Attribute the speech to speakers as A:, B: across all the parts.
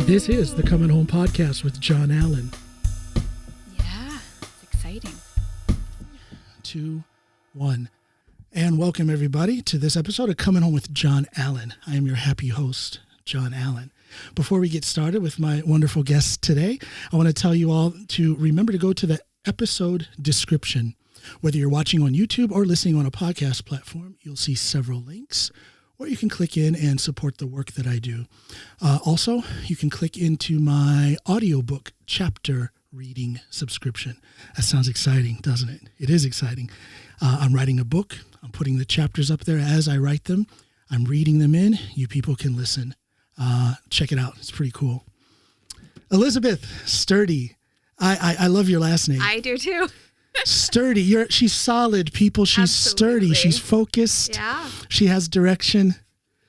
A: This is the Coming Home podcast with John Allen.
B: Yeah, it's exciting.
A: 2, 1. And welcome everybody to this episode of Coming Home with John Allen. I am your happy host, John Allen. Before we get started with my wonderful guests today, I want to tell you all to remember to go to the episode description. Whether you're watching on YouTube or listening on a podcast platform, you'll see several links, or you can click in and support the work that I do. Also, you can click into my audiobook chapter reading subscription. That sounds exciting, doesn't it? It is exciting. I'm writing a book. I'm putting the chapters up there as I write them. I'm reading them in. You people can listen. Check it out. It's pretty cool. Elizabeth Sturdy. I love your last name.
B: I do too.
A: Sturdy. She's solid, people. She's
B: Absolutely.
A: sturdy. She's focused.
B: Yeah.
A: She has direction.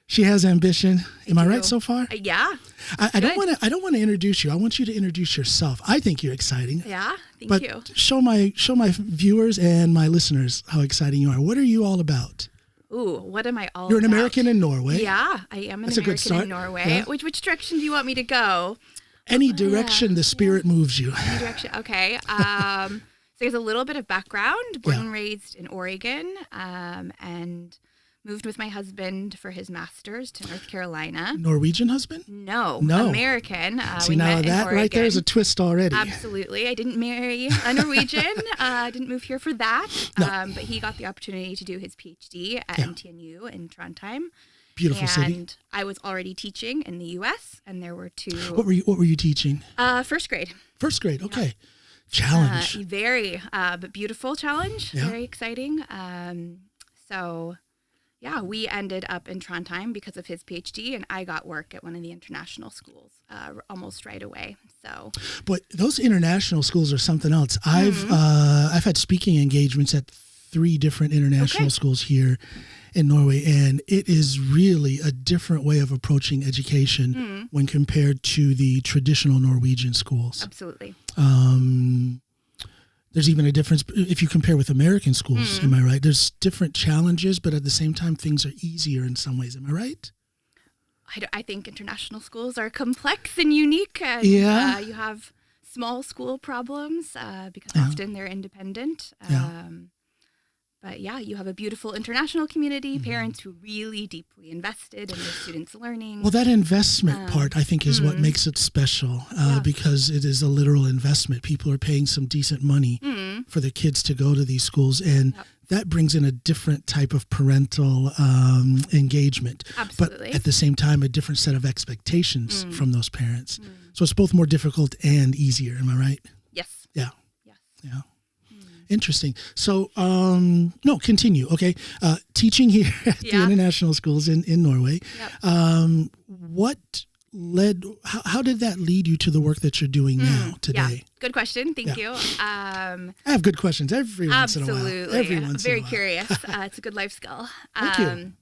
A: She has ambition. Am I right so far?
B: Yeah.
A: I don't want to introduce you. I want you to introduce yourself. I think you're exciting.
B: Yeah. Thank you.
A: Show my viewers and my listeners how exciting you are. What are you all about?
B: Ooh, what am I all
A: You're an
B: about?
A: American in Norway.
B: Yeah, I am an
A: That's a good
B: American
A: start.
B: in Norway.
A: Yeah.
B: Which direction do you want me to go?
A: Any direction the spirit moves you.
B: Any direction. Okay. So there's a little bit of background. Born and raised in Oregon, and moved with my husband for his master's to North Carolina.
A: Norwegian husband?
B: No.
A: See,
B: American. We
A: now
B: met in
A: that right there is a
B: Oregon.
A: twist already.
B: Absolutely. I didn't marry a Norwegian. I didn't move here for that.
A: No.
B: But he got the opportunity to do his PhD at NTNU in Trondheim.
A: Beautiful city.
B: And I was already teaching in the U.S. and there were two.
A: What were you teaching?
B: First grade.
A: First grade. Okay. Challenge.
B: Very, but beautiful challenge.
A: Yeah.
B: Very exciting. So, yeah, we ended up in Trondheim because of his PhD, and I got work at one of the international schools almost right away. So,
A: But those international schools are something else. I've had speaking engagements at 3 different international schools here in Norway, and it is really a different way of approaching education when compared to the traditional Norwegian schools.
B: absolutely.
A: There's even a difference if you compare with American schools. Am I right? There's different challenges, but at the same time, things are easier in some ways. Am I right?
B: I think international schools are complex and unique. And,
A: Yeah.
B: you have small school problems because often they're independent. But yeah, you have a beautiful international community, parents who really deeply invested in their students' learning.
A: Well, that investment part, I think, is what makes it special because it is a literal investment. People are paying some decent money for the kids to go to these schools, and that brings in a different type of parental engagement.
B: Absolutely.
A: But at the same time, a different set of expectations from those parents. So it's both more difficult and easier. Am I right?
B: Yes.
A: Yeah.
B: Yes.
A: Yeah. Interesting. So, no, continue. Okay. Teaching here at the international schools in Norway.
B: Yep.
A: How did that lead you to the work that you're doing now today?
B: Yeah. Good question. Thank you.
A: I have good questions every once in a while.
B: Absolutely.
A: Every once
B: Very
A: in a while.
B: curious. It's a good life skill.
A: Thank you.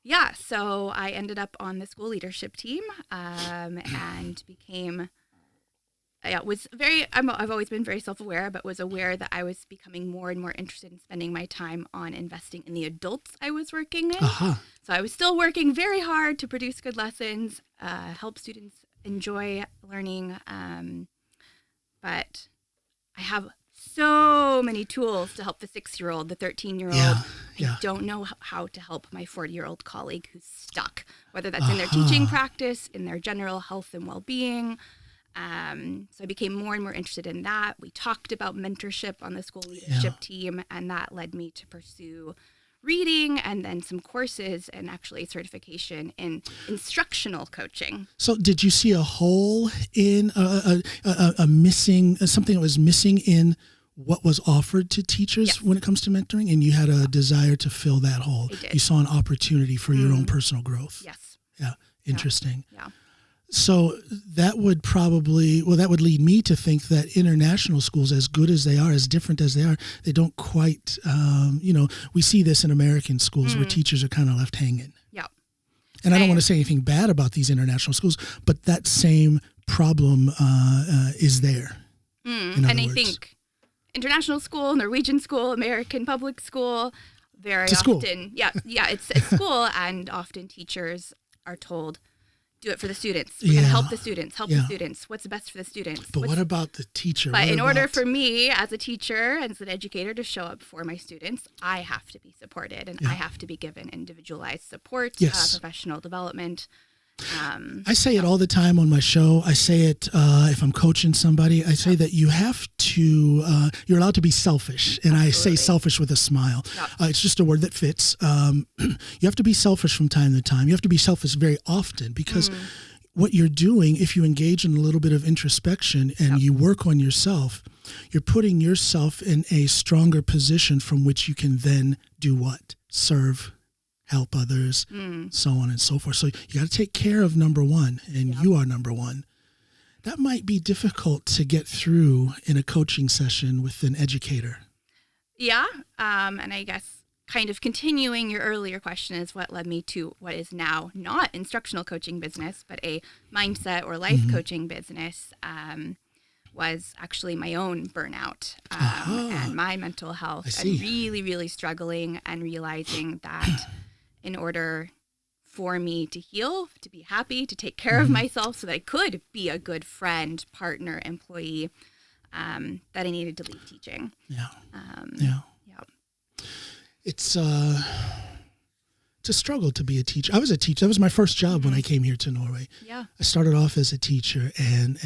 B: Yeah. So I ended up on the school leadership team and became. I've always been very self-aware, but was aware that I was becoming more and more interested in spending my time on investing in the adults I was working in.
A: Uh-huh.
B: So I was still working very hard to produce good lessons, help students enjoy learning. But I have so many tools to help the 6-year-old, the 13-year-old. I don't know how to help my 40-year-old colleague who's stuck, whether that's in their teaching practice, in their general health and well-being. So I became more and more interested in that. We talked about mentorship on the school leadership team, and that led me to pursue reading and then some courses and actually certification in instructional coaching.
A: So did you see a hole in a missing, something that was missing in what was offered to teachers when it comes to mentoring, and you had a desire to fill that hole?
B: I did.
A: You saw an opportunity for your own personal growth.
B: Yes.
A: Yeah. Interesting.
B: Yeah.
A: So that would lead me to think that international schools, as good as they are, as different as they are, they don't quite, we see this in American schools where teachers are kind of left hanging.
B: Yeah.
A: And I don't want to say anything bad about these international schools, but that same problem is there.
B: And I think international school, Norwegian school, American public school, very often,
A: school.
B: it's school, and often teachers are told, do it for the students. We're going to help the students, the students. What's best for the students?
A: But what about the teacher?
B: But in order for me as a teacher, as an educator, to show up for my students, I have to be supported and I have to be given individualized support, professional development.
A: I say it all the time on my show. I say it if I'm coaching somebody. I say that you have to, you're allowed to be selfish. And I say selfish with a smile. It's just a word that fits. You have to be selfish from time to time. You have to be selfish very often because what you're doing, if you engage in a little bit of introspection and you work on yourself, you're putting yourself in a stronger position from which you can then do what? Serve, help others, so on and so forth. So you got to take care of number one, and you are number one. That might be difficult to get through in a coaching session with an educator. Yeah.
B: And I guess kind of continuing your earlier question is what led me to what is now not instructional coaching business, but a mindset or life coaching business, was actually my own burnout and my mental health, and really, really struggling and realizing that in order for me to heal, to be happy, to take care of myself so that I could be a good friend, partner, employee, that I needed to leave teaching.
A: It's a struggle to be a teacher. I was a teacher. That was my first job when I came here to Norway. I started off as a teacher, and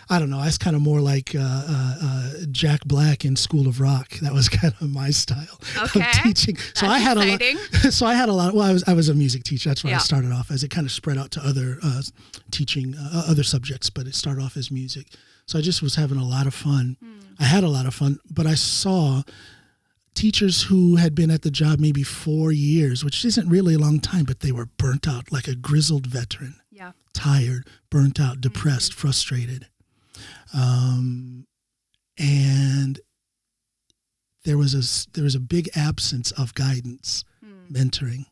A: I don't know. I was kind of more like Jack Black in School of Rock. That was kind of my style of teaching.
B: That's so I had exciting.
A: a lot. Well, I was a music teacher. That's why I started off as. It kind of spread out to other teaching other subjects, but it started off as music. So I just was having a lot of fun. I had a lot of fun, but I saw teachers who had been at the job maybe 4 years, which isn't really a long time, but they were burnt out like a grizzled veteran. Tired, burnt out, depressed, frustrated. And there was a big absence of guidance, mentoring,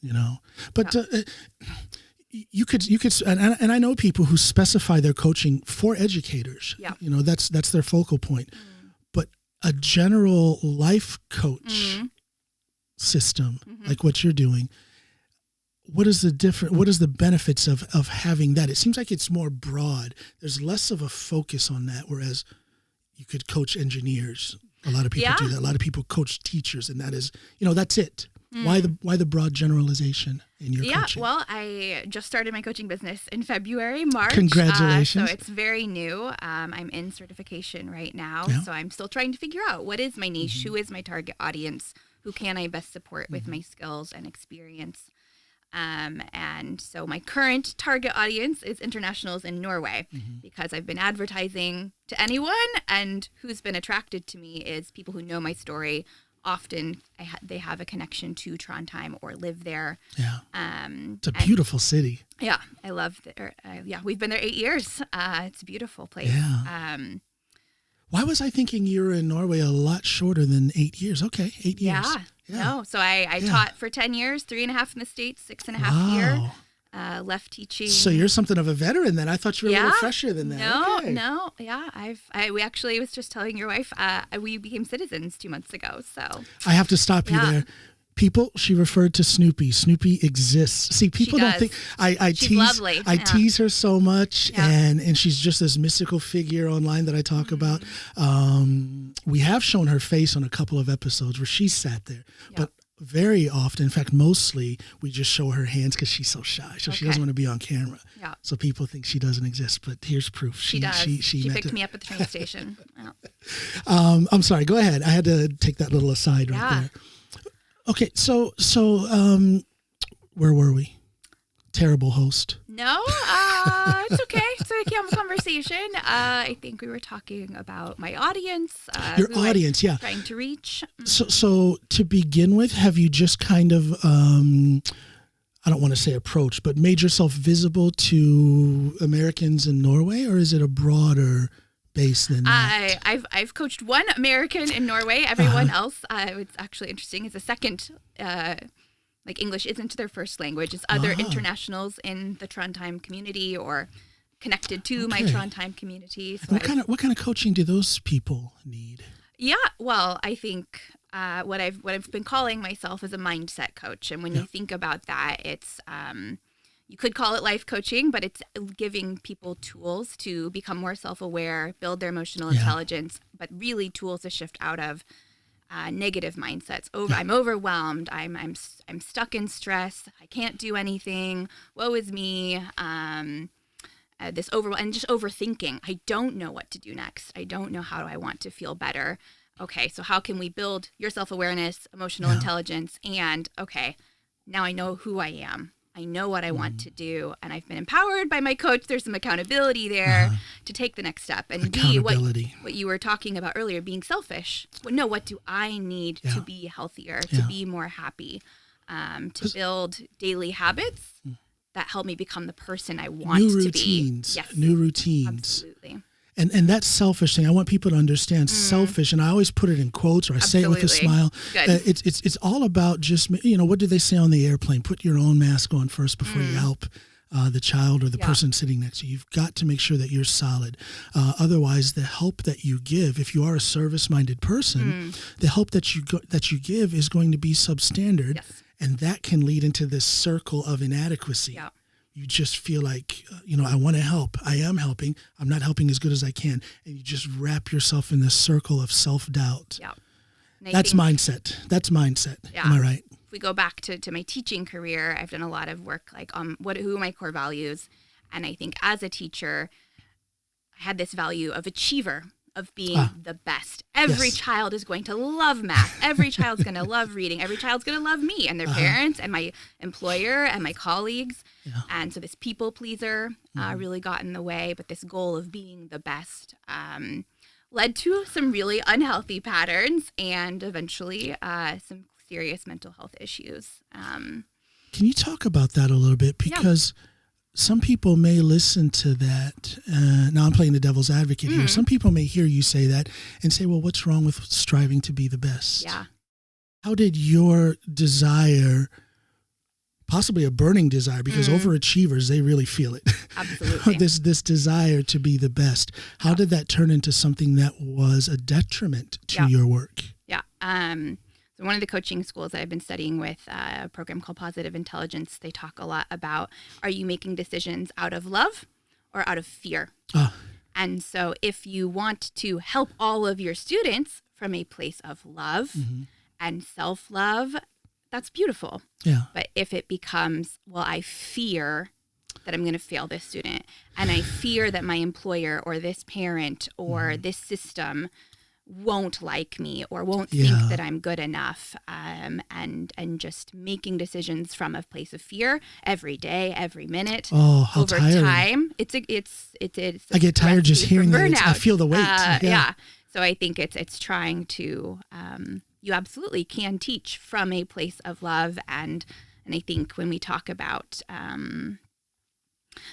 A: you know, but you could, and I know people who specify their coaching for educators, you know, that's their focal point, but a general life coach system, like what you're doing, what is the benefits of having that? It seems like it's more broad. There's less of a focus on that, whereas you could coach engineers. A lot of people do that. A lot of people coach teachers, and that is, you know, that's it. Why the broad generalization in your coaching?
B: Well, I just started my coaching business in March.
A: Congratulations.
B: So it's very new. I'm in certification right now, so I'm still trying to figure out what is my niche, who is my target audience, who can I best support with my skills and experience. And so my current target audience is internationals in Norway because I've been advertising to anyone, and who's been attracted to me is people who know my story. Often they have a connection to Trondheim or live there.
A: It's a beautiful city.
B: I love it. We've been there 8 years. It's a beautiful place.
A: Why was I thinking you were in Norway a lot shorter than 8 years? Okay, 8 years.
B: No. So I taught for 10 years, 3.5 in the States, 6.5 here. Left teaching.
A: So you're something of a veteran then. I thought you were a little fresher than that.
B: No. Yeah. We actually was just telling your wife, we became citizens 2 months ago. So
A: I have to stop you there. People, she referred to Snoopy. Snoopy exists. See, people don't think
B: She's lovely.
A: I tease her so much, and she's just this mystical figure online that I talk about. We have shown her face on a couple of episodes where she sat there, but very often, in fact, mostly, we just show her hands because she's so shy. So she doesn't want to be on camera. So people think she doesn't exist, but here's proof.
B: She does. She picked me up at the train station.
A: I'm sorry. Go ahead. I had to take that little aside right there. Okay, so where were we? Terrible host.
B: No, it's okay. So we can have a conversation. I think we were talking about my audience.
A: Your audience,
B: trying to reach.
A: So to begin with, have you just kind of, I don't want to say approach, but made yourself visible to Americans in Norway, or is it a broader base than that?
B: I've coached one American in Norway. Everyone else, it's actually interesting, is a second, like English isn't their first language. It's other internationals in the Trondheim community or connected to my Trondheim community. So
A: what kind of coaching do those people need?
B: Yeah, well, I think what I've been calling myself is a mindset coach, and when you think about that, it's you could call it life coaching, but it's giving people tools to become more self-aware, build their emotional intelligence, but really tools to shift out of negative mindsets. I'm overwhelmed. I'm stuck in stress. I can't do anything. Woe is me. This and just overthinking. I don't know what to do next. I don't know how I want to feel better. Okay, so how can we build your self-awareness, emotional intelligence, and okay, now I know who I am. I know what I want to do, and I've been empowered by my coach. There's some accountability there to take the next step and be what you were talking about earlier, being selfish. No, what do I need to be healthier, to be more happy, to build daily habits that help me become the person I want to be. Yes.
A: New routines.
B: Absolutely.
A: And that selfish thing, I want people to understand selfish, and I always put it in quotes, or I say it with a smile. It's all about just, what do they say on the airplane? Put your own mask on first before you help the child or the person sitting next to you. You've got to make sure that you're solid. Otherwise, the help that you give, if you are a service-minded person, the help that you give is going to be substandard, and that can lead into this circle of inadequacy. Yeah. You just feel like, I want to help. I am helping. I'm not helping as good as I can. And you just wrap yourself in this circle of self-doubt. Yeah. That's mindset. Yeah. Am I right?
B: If we go back to my teaching career, I've done a lot of work like who are my core values? And I think as a teacher, I had this value of achiever, of being the best. Every child is going to love math. Every child's going to love reading. Every child's going to love me and their parents and my employer and my colleagues. Yeah. And so this people pleaser really got in the way, but this goal of being the best led to some really unhealthy patterns and eventually some serious mental health issues.
A: Can you talk about that a little bit? Because some people may listen to that. Now I'm playing the devil's advocate here. Some people may hear you say that and say, well, what's wrong with striving to be the best?
B: Yeah.
A: How did your desire, possibly a burning desire, because overachievers, they really feel it.
B: Absolutely.
A: this desire to be the best. How did that turn into something that was a detriment to your work?
B: Yeah. So one of the coaching schools that I've been studying with, a program called Positive Intelligence, they talk a lot about, are you making decisions out of love or out of fear? And so if you want to help all of your students from a place of love and self-love, that's beautiful. Yeah. But if it becomes, well, I fear that I'm going to fail this student, and I fear that my employer or this parent or this system won't like me or won't think that I'm good enough, and just making decisions from a place of fear every day, every minute,
A: how
B: over
A: tiring.
B: Time. It's
A: I get tired just hearing that. I feel the weight.
B: So I think it's trying to you absolutely can teach from a place of love, and I think when we talk about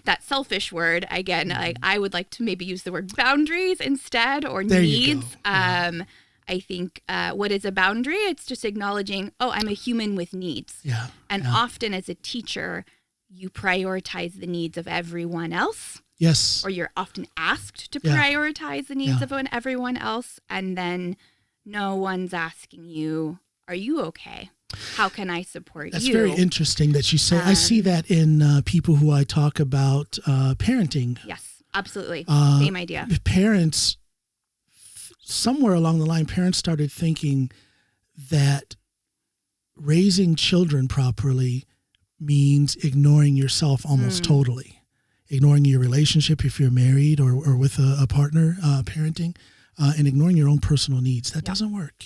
B: that selfish word, again, I would like to maybe use the word boundaries instead, or there needs. I think what is a boundary? It's just acknowledging, I'm a human with needs. Yeah. And often as a teacher, you prioritize the needs of everyone else.
A: Yes.
B: Or you're often asked to prioritize the needs of everyone else. And then no one's asking you, are you okay? How can I support
A: That's
B: you?
A: That's very interesting that you say. I see that in people who I talk about parenting.
B: Yes, absolutely. Same idea.
A: Parents, somewhere along the line, parents started thinking that raising children properly means ignoring yourself almost totally. Ignoring your relationship if you're married or with a partner, parenting, and ignoring your own personal needs. That doesn't work.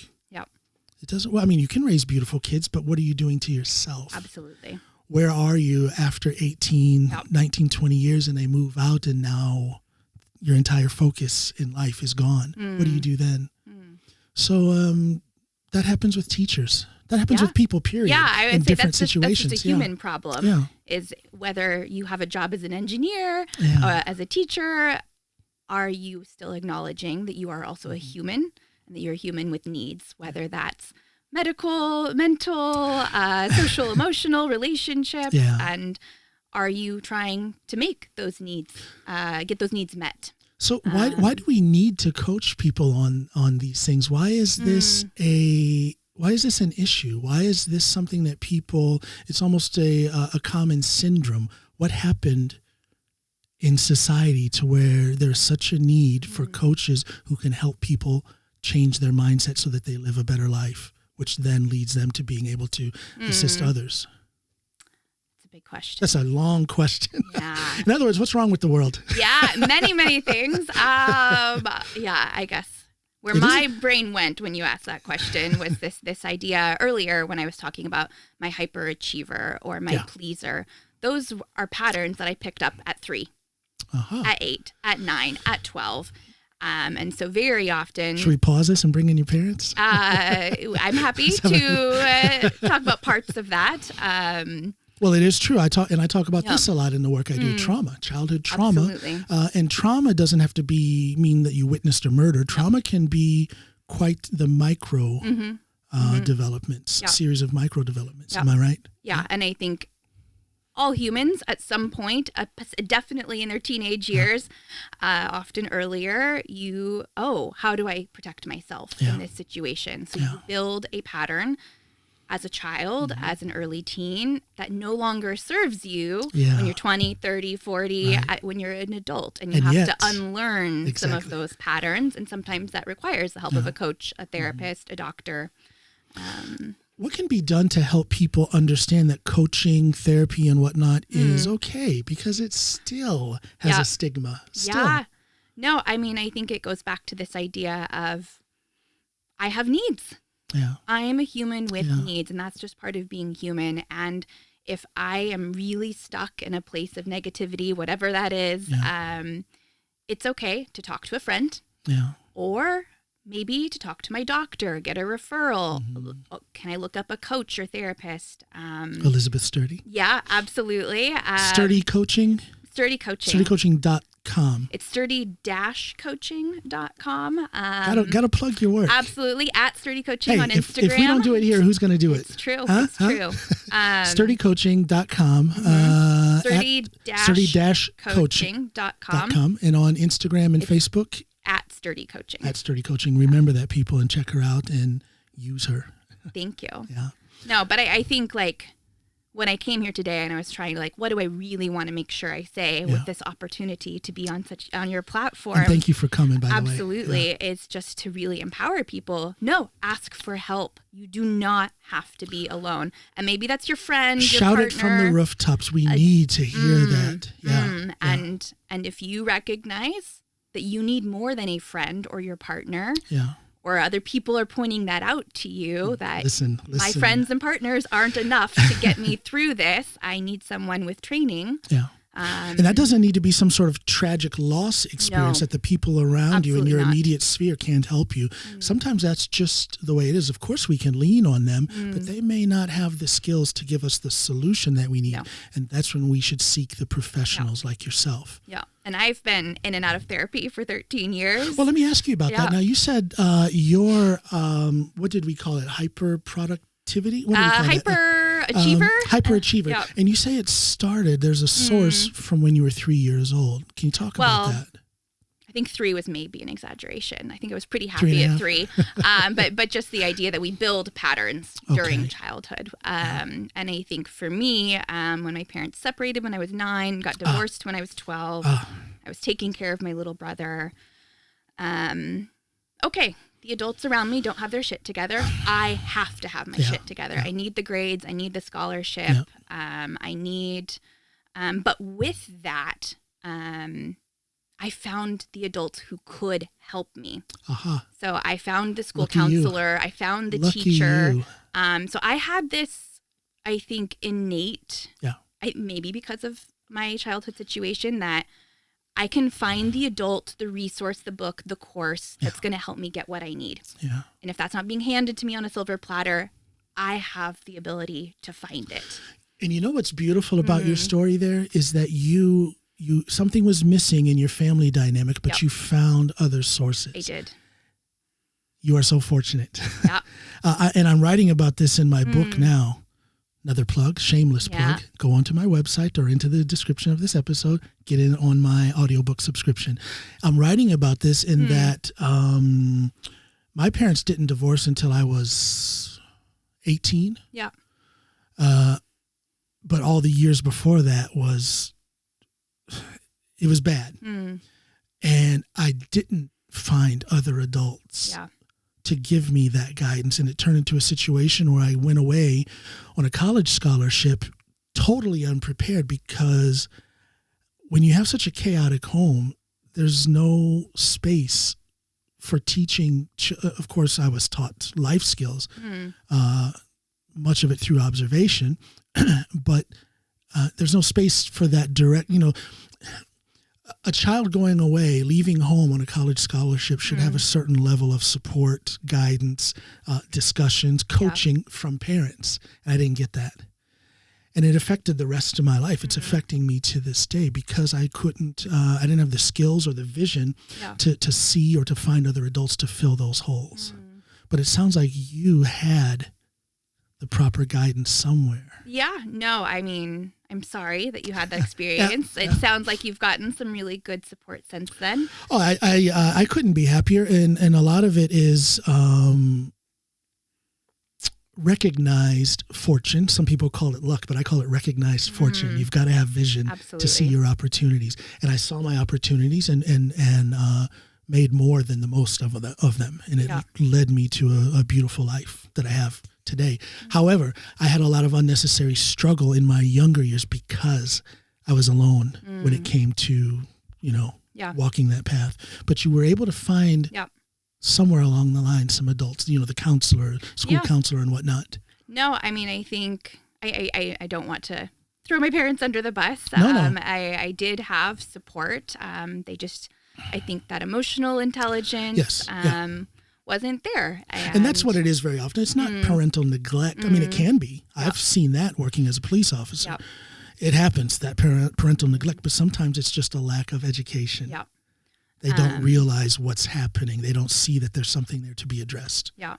A: It doesn't. Well, I mean, you can raise beautiful kids, but what are you doing to yourself?
B: Absolutely.
A: Where are you after 18, 19, 20 years and they move out and now your entire focus in life is gone? What do you do then? So that happens with teachers. That happens with people, period. Yeah, I would say that's just a human problem. Is whether you have a job as an engineer or as a teacher, are you still acknowledging that you are also a human? That you're human with needs, whether that's medical, mental, social, emotional, relationship, and are you trying to make those needs, get those needs met? So why do we need to coach people on these things? Why is this an issue? Why is this something that people? It's almost a common syndrome. what happened in society to where there's such a need for coaches who can help people change their mindset so that they live a better life, which then leads them to being able to assist others?
B: It's a big question.
A: That's a long question.
B: Yeah.
A: In other words, what's wrong with the world?
B: Yeah, many things. Yeah, I guess where my brain went when you asked that question was this idea earlier when I was talking about my hyperachiever or my pleaser. Those are patterns that I picked up at 3, at 8, at 9, at 12. And so very often... Should
A: we pause this and bring in your parents?
B: I'm happy to talk about parts of that.
A: Well, it is true. I talk about this a lot in the work I do. Trauma, childhood trauma.
B: Absolutely.
A: And trauma doesn't have to mean that you witnessed a murder. Trauma can be quite the micro developments, series of micro developments. Am I right?
B: Yeah. And I think all humans at some point, definitely in their teenage years, often earlier, how do I protect myself in this situation? So you build a pattern as a child, as an early teen, that no longer serves you when you're 20, 30, 40, when you're an adult. And you have to unlearn some of those patterns. And sometimes that requires the help of a coach, a therapist, a doctor.
A: What can be done to help people understand that coaching, therapy, and whatnot is okay? Because it still has a stigma.
B: Yeah. No, I mean, I think it goes back to this idea of I have needs.
A: Yeah.
B: I am a human with needs, and that's just part of being human. And if I am really stuck in a place of negativity, whatever that is, it's okay to talk to a friend.
A: Yeah.
B: Or maybe to talk to my doctor, get a referral. Can I look up a coach or therapist?
A: Elizabeth Sturdy.
B: Yeah, absolutely.
A: Sturdy Coaching?
B: Sturdy Coaching.
A: SturdyCoaching.com.
B: It's sturdy-coaching.com.
A: Gotta plug your work.
B: Absolutely. At Sturdy Coaching on Instagram.
A: If we don't do it here, who's going to do it?
B: It's true. It's true.
A: SturdyCoaching.com.
B: Sturdy-coaching.com.
A: And on Instagram and Facebook?
B: At Sturdy Coaching.
A: At Sturdy Coaching. Remember that, people, and check her out and use her.
B: Thank you.
A: Yeah.
B: No, but I think when I came here today and I was trying what do I really want to make sure I say with this opportunity to be on your platform?
A: And thank you for coming, by the way.
B: Absolutely. It's just to really empower people. No, ask for help. You do not have to be alone. And maybe that's your friend, your partner.
A: Shout it from the rooftops. We need to hear that. Yeah.
B: And if you recognize that you need more than a friend or your partner, or other people are pointing that out to you, that
A: listen.
B: my friends and partners aren't enough to get me through this. I need someone with training.
A: Yeah. And that doesn't need to be some sort of tragic loss experience that the people around you in your immediate sphere can't help you. Sometimes that's just the way it is. Of course, we can lean on them, but they may not have the skills to give us the solution that we need. Yeah. And that's when we should seek the professionals like yourself.
B: Yeah. And I've been in and out of therapy for 13 years.
A: Well, let me ask you about that. Now, you said your, what did we call it? Hyperproductivity? What do we call it?
B: Hyperachiever?
A: Hyperachiever. And you say it started, there's a source from when you were 3 years old. Can you talk about that?
B: I think 3 was maybe an exaggeration. I think I was pretty happy at 3. But just the idea that we build patterns during childhood. And I think for me, when my parents separated when I was 9, got divorced when I was 12, I was taking care of my little brother. The adults around me don't have their shit together. I have to have my shit together. I need the grades. I need the scholarship. I need, but with that, I found the adults who could help me. So I found the school counselor. I found the teacher. So I had this, I think, innate, maybe because of my childhood situation, that I can find the adult, the resource, the book, the course that's going to help me get what I need. Yeah. And if that's not being handed to me on a silver platter, I have the ability to find it.
A: And you know what's beautiful about your story there is that you something was missing in your family dynamic, but you found other sources.
B: I did.
A: You are so fortunate.
B: Yeah.
A: And I'm writing about this in my book now. Another plug, shameless plug. Go onto my website or into the description of this episode. Get in on my audiobook subscription. I'm writing about this in that my parents didn't divorce until I was 18.
B: Yeah.
A: but all the years before that it was bad. And I didn't find other adults to give me that guidance. And it turned into a situation where I went away on a college scholarship totally unprepared, because when you have such a chaotic home, there's no space for teaching. Of course, I was taught life skills, much of it through observation, but there's no space for that direct, a child going away, leaving home on a college scholarship should have a certain level of support, guidance, discussions, coaching from parents. And I didn't get that. And it affected the rest of my life. It's affecting me to this day, because I didn't have the skills or the vision to see or to find other adults to fill those holes. But it sounds like you had the proper guidance somewhere. Yeah,
B: no, I mean, I'm sorry that you had that experience. It sounds like you've gotten some really good support since then.
A: Oh, I couldn't be happier. And a lot of it is recognized fortune. Some people call it luck, but I call it recognized fortune. You've got to have vision to see your opportunities. And I saw my opportunities and made more than the most of them. And it led me to a beautiful life that I have today. However, I had a lot of unnecessary struggle in my younger years because I was alone when it came to, walking that path. But you were able to find somewhere along the line some adults, the counselor, school counselor and whatnot.
B: No, I mean, I think I don't want to throw my parents under the bus.
A: No.
B: I did have support. They just, I think that emotional intelligence wasn't there.
A: And that's what it is very often. It's not parental neglect. I mean, it can be. I've seen that working as a police officer. It happens, that parental neglect, but sometimes it's just a lack of education. They don't realize what's happening. They don't see that there's something there to be addressed.
B: No.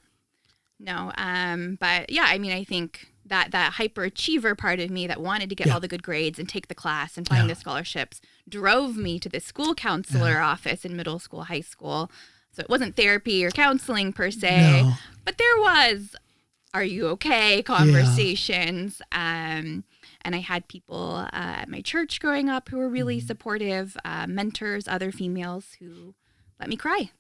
B: But yeah, I mean, I think that hyperachiever part of me that wanted to get all the good grades and take the class and find the scholarships drove me to the school counselor office in middle school, high school. So it wasn't therapy or counseling per se, but there was, are you okay? Conversations. And I had people at my church growing up who were really supportive, mentors, other females who let me cry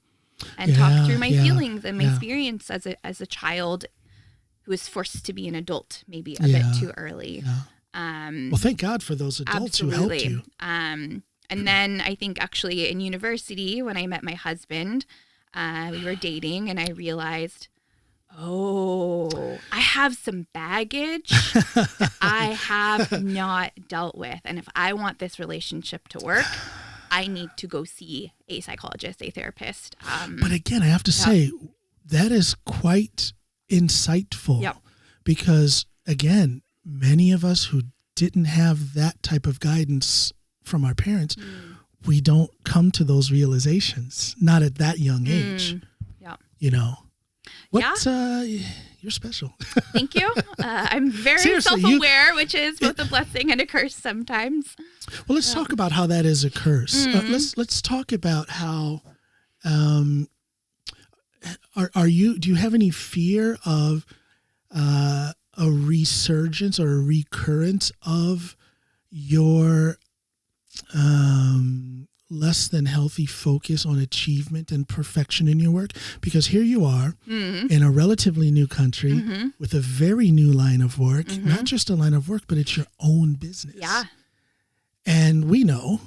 B: and talk through my feelings and my experience as a child who was forced to be an adult maybe a bit too early.
A: Well, thank God for those adults who helped you.
B: And then I think actually in university, when I met my husband, we were dating and I realized, I have some baggage that I have not dealt with. And if I want this relationship to work, I need to go see a psychologist, a therapist.
A: But again, I have to say, that is quite insightful because, again, many of us who didn't have that type of guidance from our parents, we don't come to those realizations, not at that young age. You're special.
B: Thank you. I'm very self-aware, which is both a blessing and a curse sometimes.
A: Well, let's talk about how that is a curse. Let's talk about how, do you have any fear of a resurgence or a recurrence of your less than healthy focus on achievement and perfection in your work? Because here you are in a relatively new country with a very new line of work, not just a line of work, but it's your own business. And we know,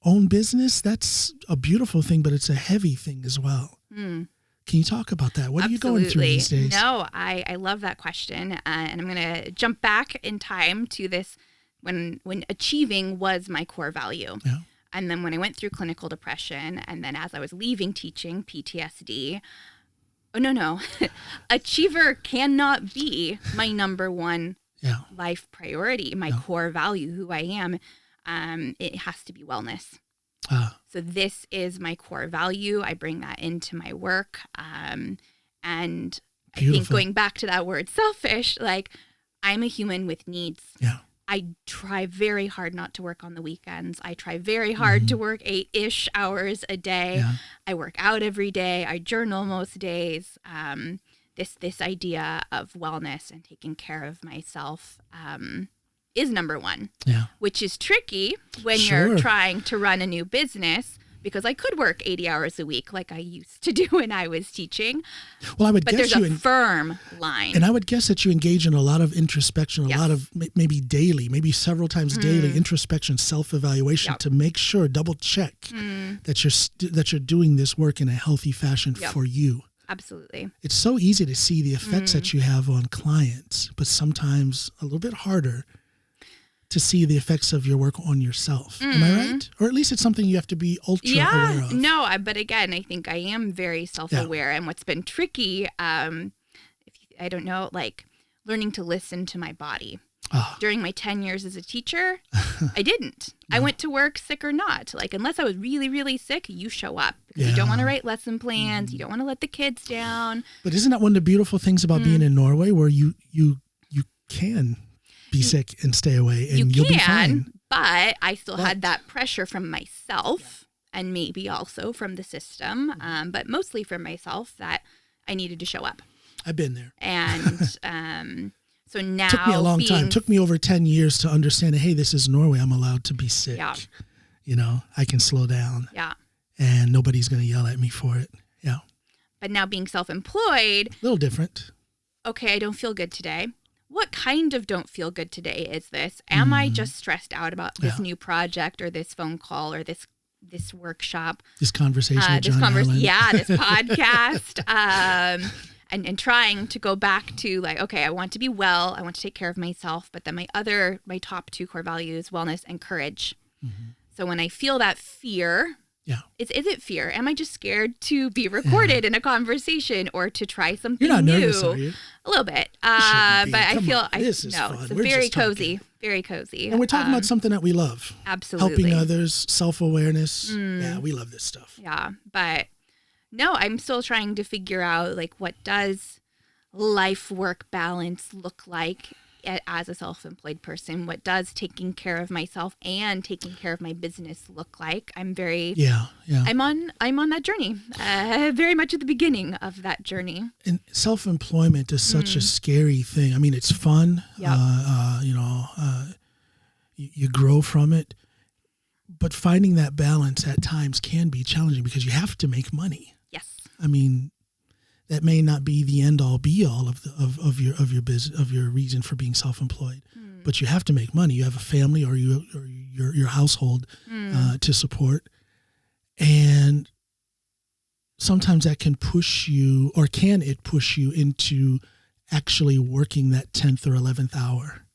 A: own business, that's a beautiful thing, but it's a heavy thing as well. Can you talk about that? What are you going through these days?
B: No, I love that question. And I'm going to jump back in time to this when achieving was my core value. And then when I went through clinical depression, and then as I was leaving teaching, PTSD, achiever cannot be my number one life priority, my core value, who I am. It has to be wellness. So this is my core value. I bring that into my work. And I think going back to that word selfish, like I'm a human with needs. I try very hard not to work on the weekends. I try very hard to work 8-ish hours a day. I work out every day. I journal most days. This idea of wellness and taking care of myself is number one,
A: Yeah.
B: which is tricky when
A: Sure.
B: you're trying to run a new business, because I could work 80 hours a week like I used to do when I was teaching.
A: Well, I would
B: But
A: guess
B: there's a firm line.
A: and I would guess that you engage in a lot of introspection, a
B: Yes.
A: lot of maybe daily, maybe several times daily introspection, self-evaluation
B: Yep.
A: to make sure, double check that you're doing this work in a healthy fashion
B: Yep.
A: for you.
B: Absolutely.
A: It's so easy to see the effects that you have on clients, but sometimes a little bit harder to see the effects of your work on yourself. Am I right? Or at least it's something you have to be ultra aware of.
B: No, but again, I think I am very self-aware. And what's been tricky, I don't know, like learning to listen to my body. During my 10 years as a teacher, I didn't. No. I went to work sick or not. Like, unless I was really, really sick, you show up. Because you don't want to write lesson plans. You don't want to let the kids down.
A: But isn't that one of the beautiful things about being in Norway, where you can be sick and stay away and you'll be fine?
B: But I still had that pressure from myself and maybe also from the system, but mostly from myself, that I needed to show up.
A: I've been there.
B: And so now...
A: Took me a long time. Took me over 10 years to understand that, hey, this is Norway. I'm allowed to be sick.
B: Yeah.
A: You know, I can slow down.
B: Yeah.
A: And nobody's going to yell at me for it. Yeah.
B: But now being self-employed...
A: A little different.
B: Okay, I don't feel good today. What kind of don't feel good today is this? Am I just stressed out about this new project or this phone call or this workshop?
A: This conversation with John Allen.
B: Yeah, this podcast. And trying to go back to like, okay, I want to be well. I want to take care of myself. But then my top two core values, wellness and courage. Mm-hmm. So when I feel that fear...
A: Yeah.
B: Is it fear? Am I just scared to be recorded in a conversation or to try something
A: You're not
B: new?
A: nervous, are you?
B: A little bit. But I feel
A: this is fun.
B: It's
A: We're
B: very
A: just talking.
B: cozy. Very cozy.
A: And we're talking about something that we love.
B: Absolutely.
A: Helping others, self-awareness. Yeah, we love this stuff.
B: Yeah. But no, I'm still trying to figure out like, what does life-work balance look like as a self-employed person? What does taking care of myself and taking care of my business look like? I'm on that journey, very much at the beginning of that journey.
A: And self-employment is such a scary thing. I mean, it's fun.
B: Yep.
A: You grow from it, but finding that balance at times can be challenging because you have to make money.
B: Yes.
A: I mean, that may not be the end all be all of your business, of your reason for being self-employed, but you have to make money. You have a family or your household to support, and sometimes that can push you, or can it push you into actually working that 10th or 11th hour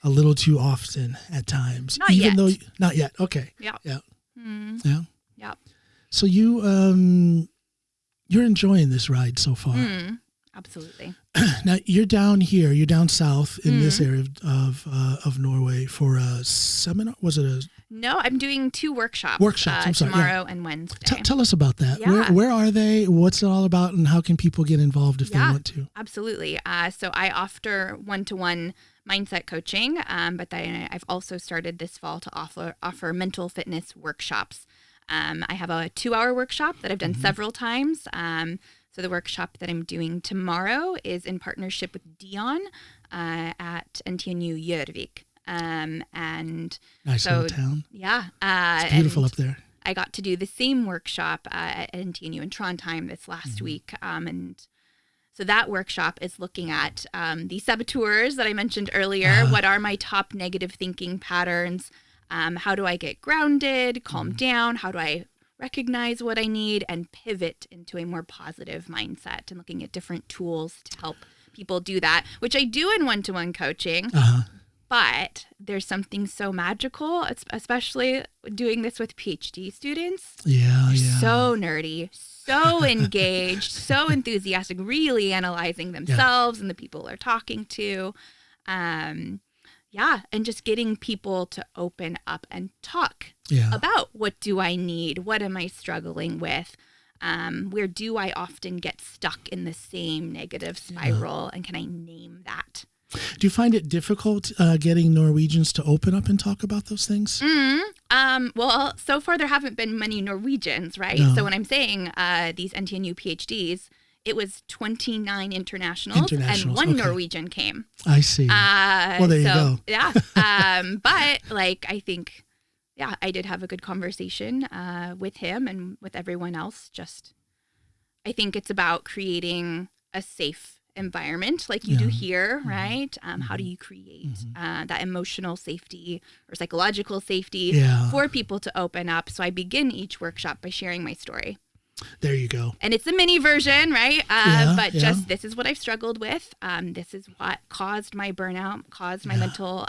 A: a little too often at times.
B: Not yet.
A: Not yet. Okay.
B: Yeah.
A: Yeah.
B: Yeah.
A: Yeah. So you're enjoying this ride so far.
B: Absolutely.
A: Now you're down here. You're down south in this area of Norway for a seminar. Was it a?
B: No, I'm doing 2 workshops.
A: I'm sorry.
B: Tomorrow and Wednesday.
A: Tell us about that.
B: Yeah.
A: Where are they? What's it all about? And how can people get involved if they want to?
B: Absolutely. So I offer one-to-one mindset coaching, but then I've also started this fall to offer mental fitness workshops. I have a 2-hour workshop that I've done several times. So the workshop that I'm doing tomorrow is in partnership with Dion at NTNU Gjørvik. And
A: Nice little town.
B: Yeah.
A: It's beautiful up there.
B: I got to do the same workshop at NTNU in Trondheim this last week. And so that workshop is looking at the saboteurs that I mentioned earlier. What are my top negative thinking patterns? How do I get grounded, calm down? How do I recognize what I need and pivot into a more positive mindset, and looking at different tools to help people do that, which I do in one-to-one coaching. But there's something so magical, especially doing this with PhD students.
A: Yeah.
B: So nerdy, so engaged, so enthusiastic, really analyzing themselves and the people they're talking to. And just getting people to open up and talk about, what do I need? What am I struggling with? Where do I often get stuck in the same negative spiral? And can I name that?
A: Do you find it difficult getting Norwegians to open up and talk about those things?
B: Well, so far there haven't been many Norwegians, right?
A: No.
B: So when I'm saying these NTNU PhDs, it was 29 internationals and one Norwegian came.
A: I see. Well, there you go.
B: Yeah. But like, I think, yeah, I did have a good conversation with him and with everyone else. Just, I think it's about creating a safe environment like you do here, right? How do you create that emotional safety or psychological safety for people to open up? So I begin each workshop by sharing my story.
A: There you go.
B: And it's a mini version, right? But just this is what I've struggled with. This is what caused my burnout, caused my mental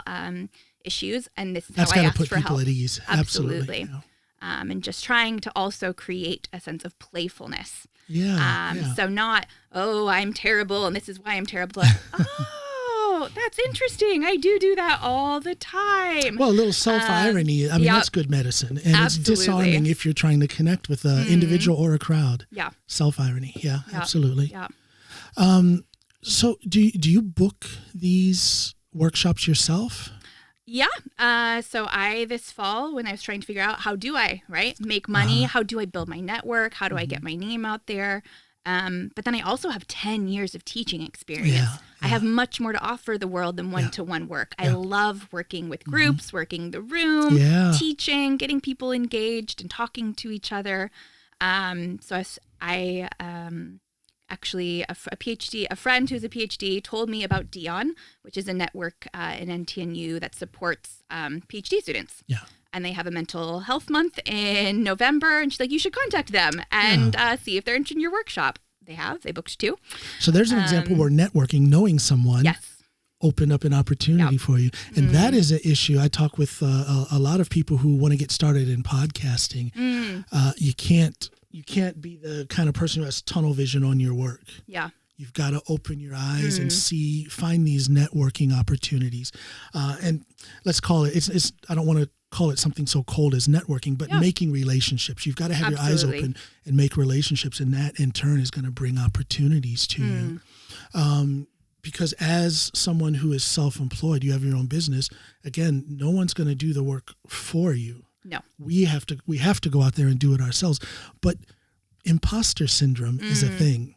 B: issues. And this is how I asked for help. That's got to put people at ease.
A: Absolutely.
B: And just trying to also create a sense of playfulness.
A: Yeah.
B: So not, oh, I'm terrible and this is why I'm terrible. Like, oh, that's interesting. I do that all the time.
A: Well, a little self-irony. I mean, that's good medicine. And it's disarming if you're trying to connect with an individual or a crowd. Yeah. Self-irony. Yeah, absolutely. Yeah. So do you book these workshops yourself?
B: Yeah. So this fall, when I was trying to figure out how do I, make money, how do I build my network, how do I get my name out there? But then I also have 10 years of teaching experience. Yeah. I have much more to offer the world than one-to-one work. I love working with groups, working the room, teaching, getting people engaged and talking to each other. So I actually a friend who's a PhD told me about Dion, which is a network in NTNU that supports PhD students. Yeah. And they have a mental health month in November. And she's like, you should contact them and see if they're interested in your workshop. They booked 2.
A: So there's an example where networking, knowing someone, opened up an opportunity for you. And that is an issue. I talk with a lot of people who want to get started in podcasting. You can't be the kind of person who has tunnel vision on your work. Yeah. You've got to open your eyes and find these networking opportunities. And let's call it, I don't want to call it something so cold as networking, but making relationships. You've got to have your eyes open and make relationships. And that in turn is going to bring opportunities to you. Because as someone who is self-employed, you have your own business. Again, no one's going to do the work for you. No, we have to go out there and do it ourselves. But imposter syndrome is a thing.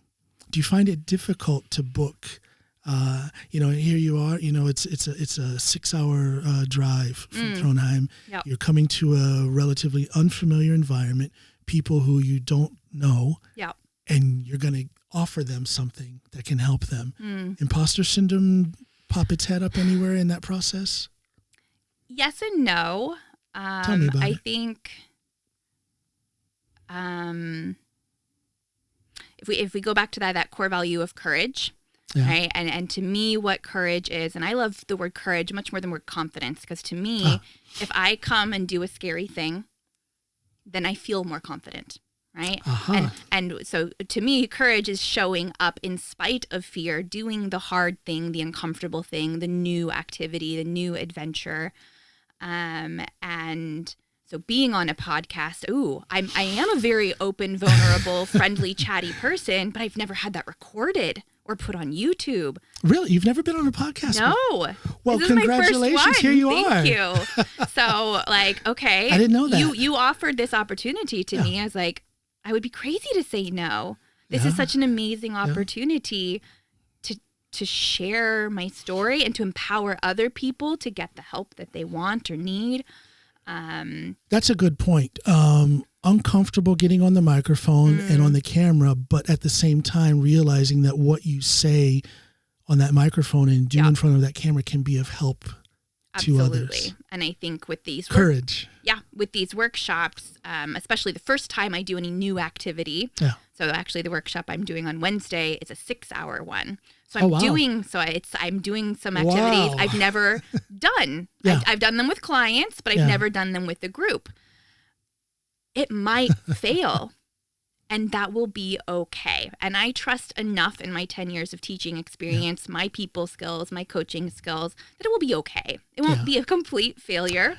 A: Do you find it difficult to book? Here you are. It's a 6-hour drive from Trondheim. Yep. You're coming to a relatively unfamiliar environment, people who you don't know, and you're going to offer them something that can help them. Imposter syndrome pop its head up anywhere in that process?
B: Yes and no.
A: Tell me about it.
B: I think if we go back to that core value of courage, right? And to me, what courage is, and I love the word courage much more than word confidence, because to me, if I come and do a scary thing, then I feel more confident, right? And so to me, courage is showing up in spite of fear, doing the hard thing, the uncomfortable thing, the new activity, the new adventure. And so being on a podcast, I am a very open, vulnerable, friendly, chatty person, but I've never had that recorded or put on YouTube.
A: Really? You've never been on a podcast?
B: No.
A: Well, congratulations. Here you are.
B: Thank you. So okay.
A: I didn't know that.
B: You offered this opportunity to me. I was like, I would be crazy to say no. This is such an amazing opportunity to share my story and to empower other people to get the help that they want or need.
A: That's a good point. Uncomfortable getting on the microphone and on the camera, but at the same time realizing that what you say on that microphone and do in front of that camera can be of help to others.
B: And I think with these
A: courage.
B: With these workshops, especially the first time I do any new activity. Yeah. So actually the workshop I'm doing on Wednesday is a 6-hour one. So I'm doing some activities I've never done. I've done them with clients, but I've never done them with a group. It might fail, and that will be okay. And I trust enough in my 10 years of teaching experience, my people skills, my coaching skills, that it will be okay. It won't be a complete failure.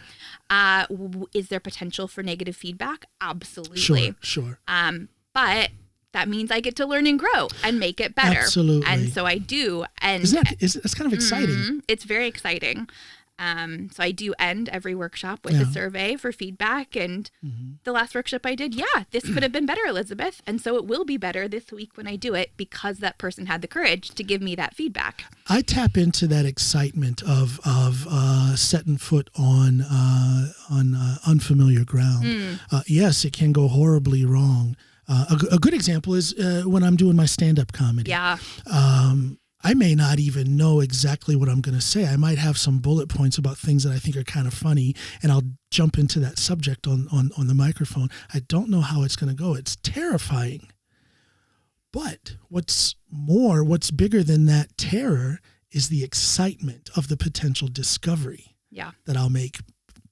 B: Is there potential for negative feedback? Absolutely.
A: Sure.
B: But that means I get to learn and grow and make it better.
A: Absolutely.
B: And so I do. And
A: it's kind of exciting.
B: It's very exciting. So I do end every workshop with a survey for feedback. And the last workshop I did, this could have been better, Elizabeth. And so it will be better this week when I do it because that person had the courage to give me that feedback.
A: I tap into that excitement of setting foot on unfamiliar ground. Yes, it can go horribly wrong. A good example is when I'm doing my stand-up comedy.
B: Yeah.
A: I may not even know exactly what I'm going to say. I might have some bullet points about things that I think are kind of funny, and I'll jump into that subject on the microphone. I don't know how it's going to go. It's terrifying. But what's bigger than that terror is the excitement of the potential discovery that I'll make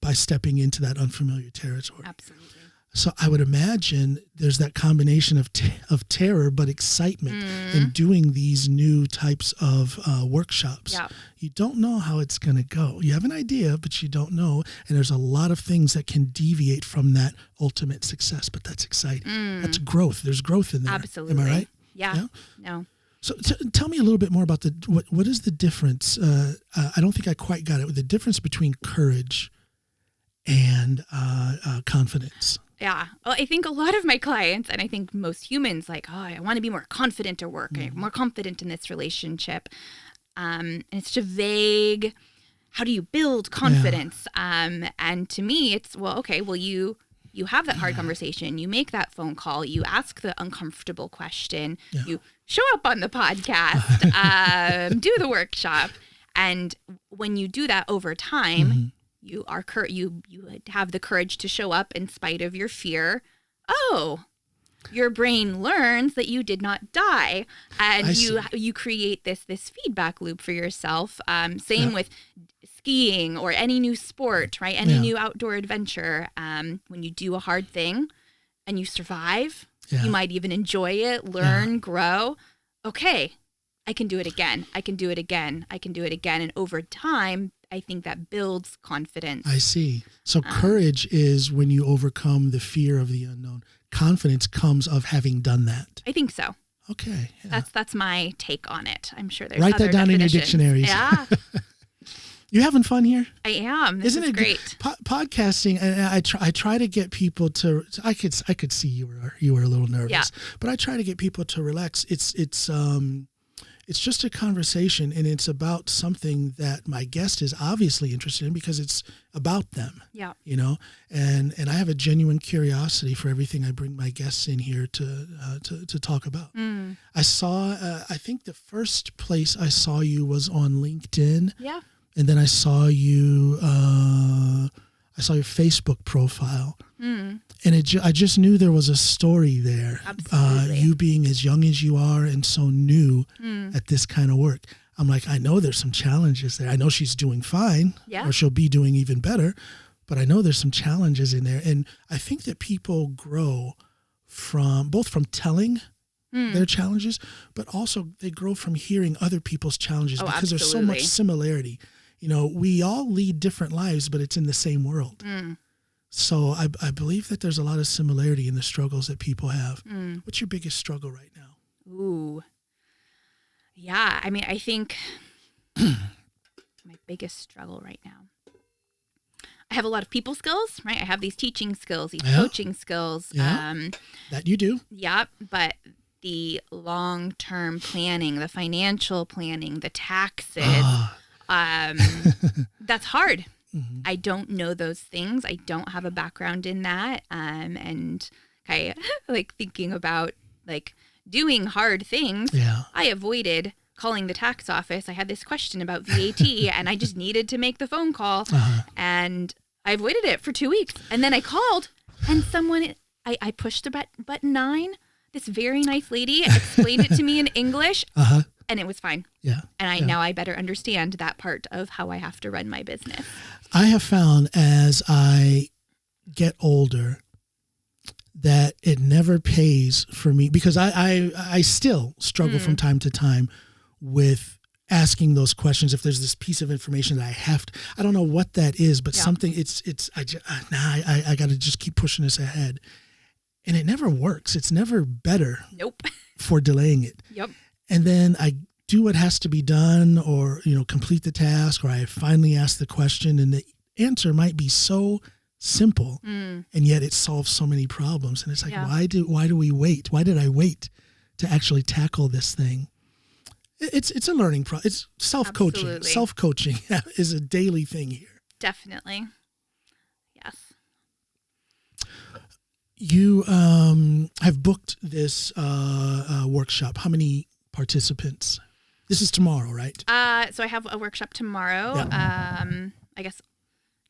A: by stepping into that unfamiliar territory.
B: Absolutely.
A: So I would imagine there's that combination of terror but excitement in doing these new types of workshops.
B: Yeah.
A: You don't know how it's going to go. You have an idea, but you don't know. And there's a lot of things that can deviate from that ultimate success, but that's exciting. That's growth. There's growth in there.
B: Absolutely.
A: Am I right?
B: Yeah. No.
A: So tell me a little bit more about what is the difference? I don't think I quite got it. The difference between courage and confidence.
B: Yeah. Well, I think a lot of my clients, and I think most humans, like, I want to be more confident at work, I'm more confident in this relationship. And it's just vague. How do you build confidence? And to me, it's, you have that hard conversation. You make that phone call. You ask the uncomfortable question.
A: Yeah.
B: You show up on the podcast, do the workshop. And when you do that over time, you have the courage to show up in spite of your fear. Your brain learns that you did not die, and you create this feedback loop for yourself. Same with skiing or any new sport, right? Any new outdoor adventure. When you do a hard thing and you survive, you might even enjoy it, learn, grow. Okay, I can do it again. I can do it again. I can do it again. And over time, I think that builds confidence.
A: I see. So courage is when you overcome the fear of the unknown. Confidence comes of having done that.
B: I think so.
A: Okay. Yeah.
B: That's my take on it. I'm sure there's
A: Write
B: other
A: that down in your
B: definitions.
A: dictionaries.
B: Yeah.
A: You having fun here?
B: I am. Isn't it great?
A: Podcasting, and I try to get people to. I could see you were a little nervous, but I try to get people to relax. It's just a conversation, and it's about something that my guest is obviously interested in because it's about them.
B: Yeah.
A: And I have a genuine curiosity for everything I bring my guests in here to talk about. I saw, I think the first place I saw you was on LinkedIn.
B: Yeah.
A: And then I saw you, I saw your Facebook profile. And I just knew there was a story there.
B: Absolutely.
A: You being as young as you are and so new at this kind of work. I'm like, I know there's some challenges there. I know she's doing fine, or she'll be doing even better, but I know there's some challenges in there. And I think that people grow both from telling their challenges, but also they grow from hearing other people's challenges because there's so much similarity. We all lead different lives, but it's in the same world. So I believe that there's a lot of similarity in the struggles that people have. What's your biggest struggle right now?
B: Ooh. Yeah. I mean, I think my biggest struggle right now, I have a lot of people skills, right? I have these teaching skills, these coaching skills.
A: That you do.
B: Yeah. But the long-term planning, the financial planning, the taxes, that's hard. I don't know those things. I don't have a background in that. And I like thinking about doing hard things. I avoided calling the tax office. I had this question about VAT and I just needed to make the phone call and I avoided it for 2 weeks. And then I called and I pushed the button 9. This very nice lady explained it to me in English. And it was fine.
A: Yeah.
B: And now I better understand that part of how I have to run my business.
A: I have found as I get older that it never pays for me because I still struggle from time to time with asking those questions. If there's this piece of information that I don't know what that is, but something I got to just keep pushing this ahead. And it never works. It's never better
B: Nope.
A: for delaying it.
B: Yep.
A: And then I do what has to be done, or, complete the task, or I finally ask the question and the answer might be so simple, and yet it solves so many problems. And it's like, why do we wait? Why did I wait to actually tackle this thing? It's a learning process. It's self-coaching.
B: Absolutely.
A: Self-coaching is a daily thing here.
B: Definitely. Yes.
A: You have booked this workshop. How many participants? This is tomorrow, right?
B: So I have a workshop tomorrow.
A: Yeah.
B: I guess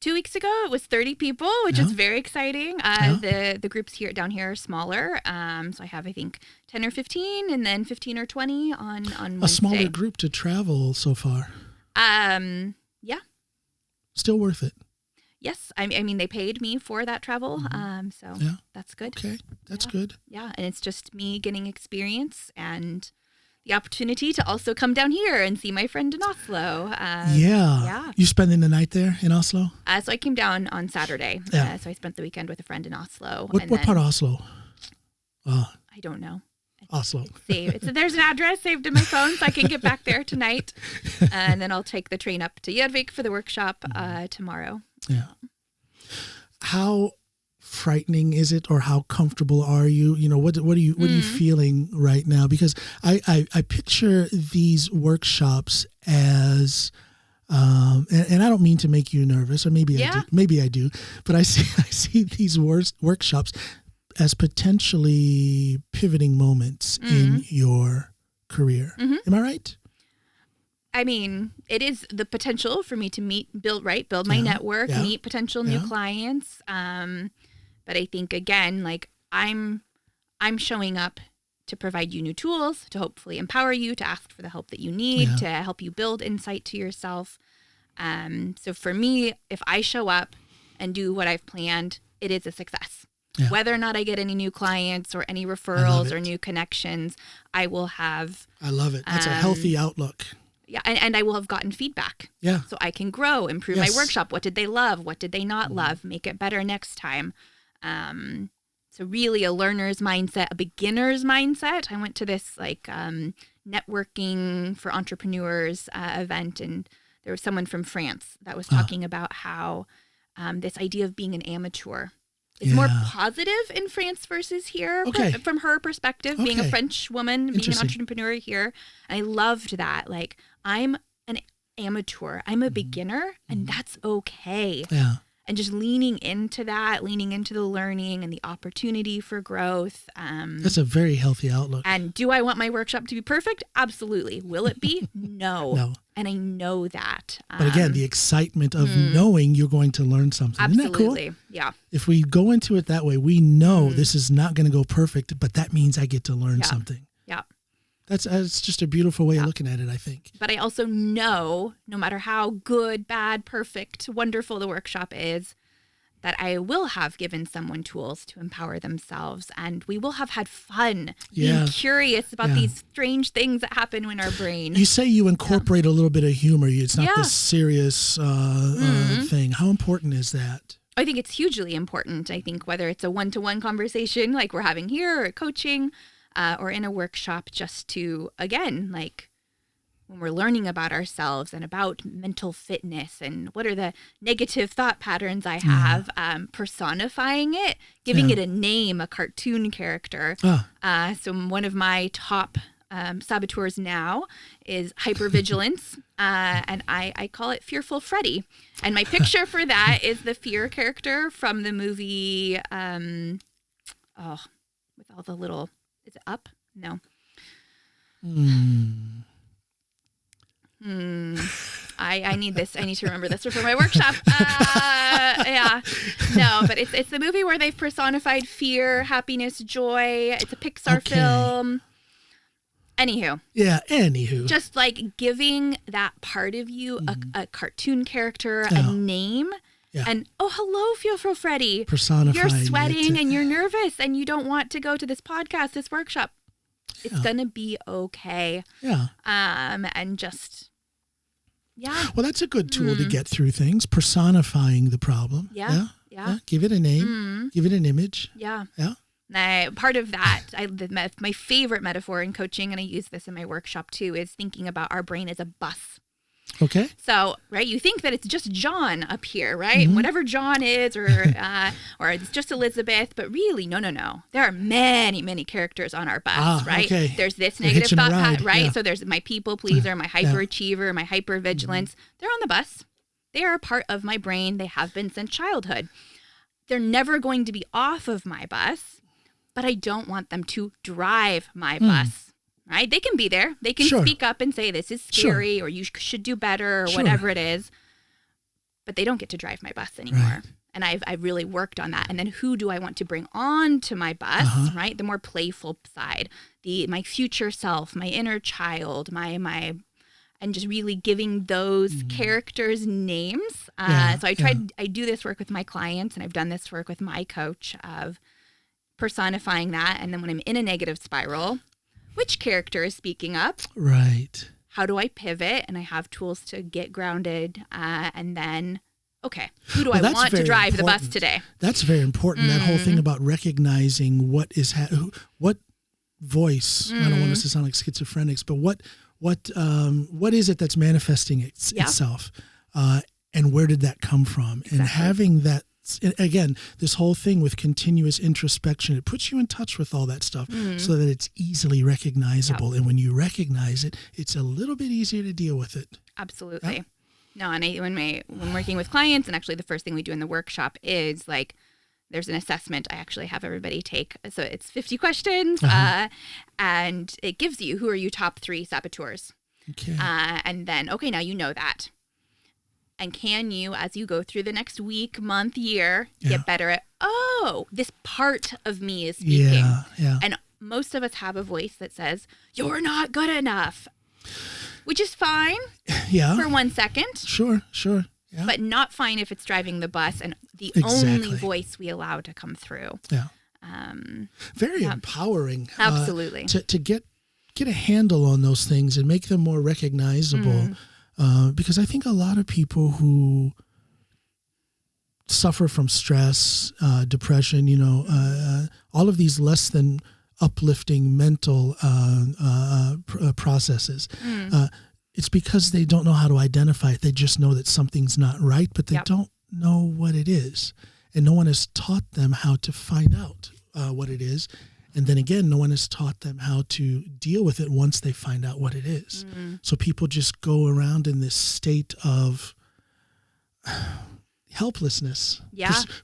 B: 2 weeks ago it was 30 people, which is very exciting. The groups down here are smaller. So I have, I think, 10 or 15, and then 15 or 20 on Wednesday.
A: A smaller group to travel so far.
B: Yeah.
A: Still worth it.
B: Yes. I mean, they paid me for that travel. So that's good.
A: Okay. That's good.
B: Yeah. And it's just me getting experience and the opportunity to also come down here and see my friend in Oslo.
A: Yeah. You spending the night there in Oslo?
B: So I came down on Saturday.
A: Yeah.
B: So I spent the weekend with a friend in Oslo.
A: What part of Oslo?
B: I don't know.
A: Oslo.
B: There's an address saved in my phone, so I can get back there tonight. And then I'll take the train up to Jadvik for the workshop tomorrow.
A: Yeah. How frightening is it, or how comfortable are you? What are you feeling right now? Because I picture these workshops as and I don't mean to make you nervous, or maybe I do, but I see these workshops as potentially pivoting moments in your career. Am I right?
B: I mean, it is the potential for me to build my network, meet potential new clients. But I think, again, like I'm showing up to provide you new tools, to hopefully empower you, to ask for the help that you need, to help you build insight to yourself. So for me, if I show up and do what I've planned, it is a success. Yeah. Whether or not I get any new clients or any referrals or new connections, I will have.
A: I love it. That's a healthy outlook.
B: Yeah, and I will have gotten feedback.
A: Yeah.
B: So I can grow, improve my workshop. What did they love? What did they not love? Make it better next time. So really a learner's mindset, a beginner's mindset. I went to this networking for entrepreneurs event, and there was someone from France that was talking about how this idea of being an amateur is more positive in France versus here from her perspective, being a French woman, being an entrepreneur here. And I loved that. Like, I'm an amateur, I'm a beginner, and that's okay.
A: Yeah.
B: And just leaning into that, leaning into the learning and the opportunity for growth.
A: That's a very healthy outlook.
B: And do I want my workshop to be perfect? Absolutely. Will it be? No. And I know that.
A: But again, the excitement of knowing you're going to learn something.
B: Absolutely.
A: Isn't that cool?
B: Yeah.
A: If we go into it that way, we know this is not going to go perfect, but that means I get to learn something.
B: Yeah.
A: That's just a beautiful way of looking at it, I think.
B: But I also know, no matter how good, bad, perfect, wonderful the workshop is, that I will have given someone tools to empower themselves, and we will have had fun being curious about these strange things that happen in our brain.
A: You say you incorporate a little bit of humor. It's not this serious thing. How important is that?
B: I think it's hugely important. I think whether it's a one-to-one conversation like we're having here, or coaching, or in a workshop, just to, again, like when we're learning about ourselves and about mental fitness and what are the negative thought patterns I have, personifying it, giving it a name, a cartoon character. So one of my top saboteurs now is hypervigilance, and I call it Fearful Freddy. And my picture for that is the fear character from the movie, with all the little... Is it Up? No. I need this. I need to remember this for my workshop. No, but it's the movie where they've personified fear, happiness, joy. It's a Pixar film. Anywho. Just like giving that part of you a cartoon character, a name. Yeah. And, hello, Fearful Freddy.
A: Personifying.
B: You're sweating and you're nervous and you don't want to go to this podcast, this workshop. It's going to be okay.
A: Yeah.
B: And just,
A: Well, that's a good tool to get through things. Personifying the problem.
B: Yeah.
A: Give it a name. Give it an image.
B: Yeah. Part of that, my favorite metaphor in coaching, and I use this in my workshop too, is thinking about our brain as a bus.
A: Okay.
B: So, right, you think that it's just John up here, right? Mm-hmm. Whatever John is, or it's just Elizabeth, but really, no. There are many, many characters on our bus, right?
A: Okay.
B: There's this negative thought pattern, right?
A: Yeah.
B: So there's my people pleaser, my hyperachiever, my hypervigilance. Mm-hmm. They're on the bus. They are a part of my brain. They have been since childhood. They're never going to be off of my bus, but I don't want them to drive my bus. Right? They can be there. They can speak up and say, this is scary, or you should do better, or whatever it is. But they don't get to drive my bus anymore. Right. And I've really worked on that. And then who do I want to bring on to my bus, right? The more playful side, my future self, my inner child, and just really giving those characters names. So I do this work with my clients, and I've done this work with my coach of personifying that. And then when I'm in a negative spiral, which character is speaking up?
A: Right.
B: How do I pivot? And I have tools to get grounded. And then, okay, who do I want to drive the bus today?
A: That's very important. That whole thing about recognizing what is what voice. I don't want us to sound like schizophrenics, but what is it that's manifesting itself, and where did that come from? Exactly. And having that. Again, this whole thing with continuous introspection, it puts you in touch with all that stuff so that it's easily recognizable. Yep. And when you recognize it, it's a little bit easier to deal with it.
B: Absolutely. Yep. No, and when working with clients, and actually the first thing we do in the workshop is like, there's an assessment I actually have everybody take. So it's 50 questions, and it gives you, who are your top 3 saboteurs? Okay. And then, okay, now you know that. And can you, as you go through the next week, month, year, get better at, this part of me is speaking.
A: Yeah.
B: And most of us have a voice that says, you're not good enough, which is fine for 1 second.
A: Sure. Yeah.
B: But not fine if it's driving the bus and the only voice we allow to come through.
A: Yeah. Very empowering.
B: Absolutely.
A: To get a handle on those things and make them more recognizable. Because I think a lot of people who suffer from stress, depression, all of these less than uplifting mental processes, it's because they don't know how to identify it. They just know that something's not right, but they don't know what it is. And no one has taught them how to find out what it is. And then again, no one has taught them how to deal with it once they find out what it is. So people just go around in this state of helplessness,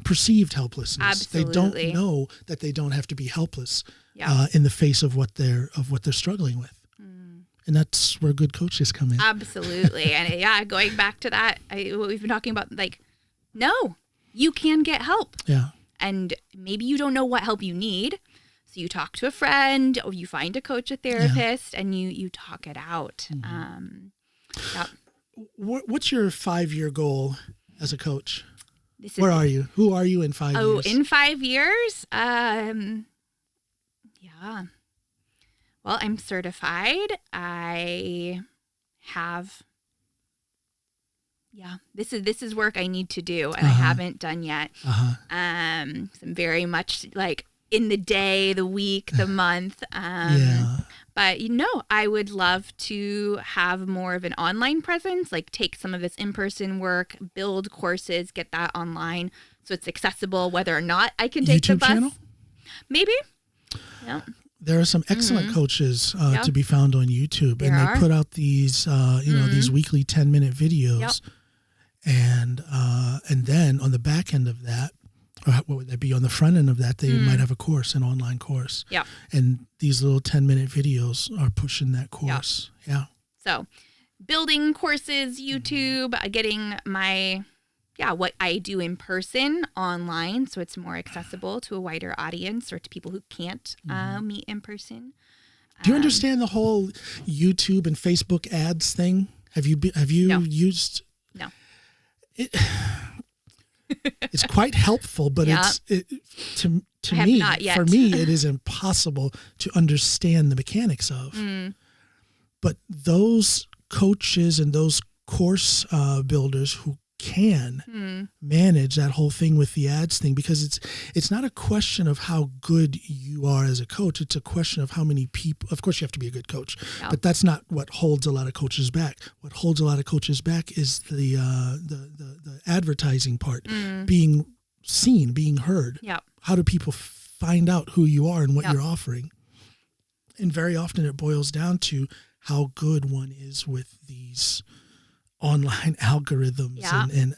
A: perceived helplessness.
B: Absolutely.
A: They don't know that they don't have to be helpless in the face of what they're struggling with. And that's where good coaches come in.
B: Absolutely. And going back to that, what we've been talking about, like, no, you can get help.
A: Yeah.
B: And maybe you don't know what help you need. So you talk to a friend, or you find a coach, a therapist, and you talk it out.
A: What's your 5-year goal as a coach? Where are you? Who are you in 5 years?
B: Oh, in 5 years? Well, I'm certified. I have, this is work I need to do, and I haven't done yet. So I'm very much like in the day, the week, the month. But I would love to have more of an online presence, like take some of this in-person work, build courses, get that online so it's accessible, whether or not I can take
A: YouTube
B: the bus.
A: Channel?
B: Maybe. Yeah.
A: There are some excellent coaches to be found on YouTube, they put out these, these weekly 10-minute videos, and then on the back end of that, or what would that be? On the front end of that, they might have a course, an online course. Yeah. And these little 10-minute videos are pushing that course. Yeah.
B: So building courses, YouTube, getting my, what I do in person online, so it's more accessible to a wider audience or to people who can't meet in person.
A: Do you understand the whole YouTube and Facebook ads thing? Have you used?
B: No.
A: It's quite helpful, but for me, it is impossible to understand the mechanics of. But those coaches and those course builders who can manage that whole thing with the ads thing, because it's not a question of how good you are as a coach. It's a question of how many people. Of course, you have to be a good coach, but that's not what holds a lot of coaches back. What holds a lot of coaches back is the advertising part, being seen, being heard.
B: Yeah.
A: How do people find out who you are and what you're offering? And very often it boils down to how good one is with these online algorithms. And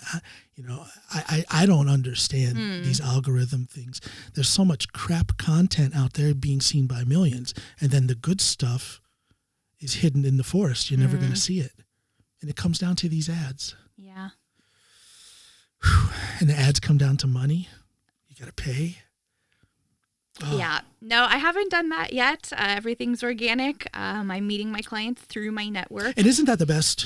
A: you know, I don't understand these algorithm things. There's so much crap content out there being seen by millions, and then the good stuff is hidden in the forest. You're never going to see it. And it comes down to these ads.
B: Yeah.
A: And the ads come down to money. You got to pay. Oh.
B: Yeah. No, I haven't done that yet. Everything's organic. I'm meeting my clients through my network.
A: And isn't that the best?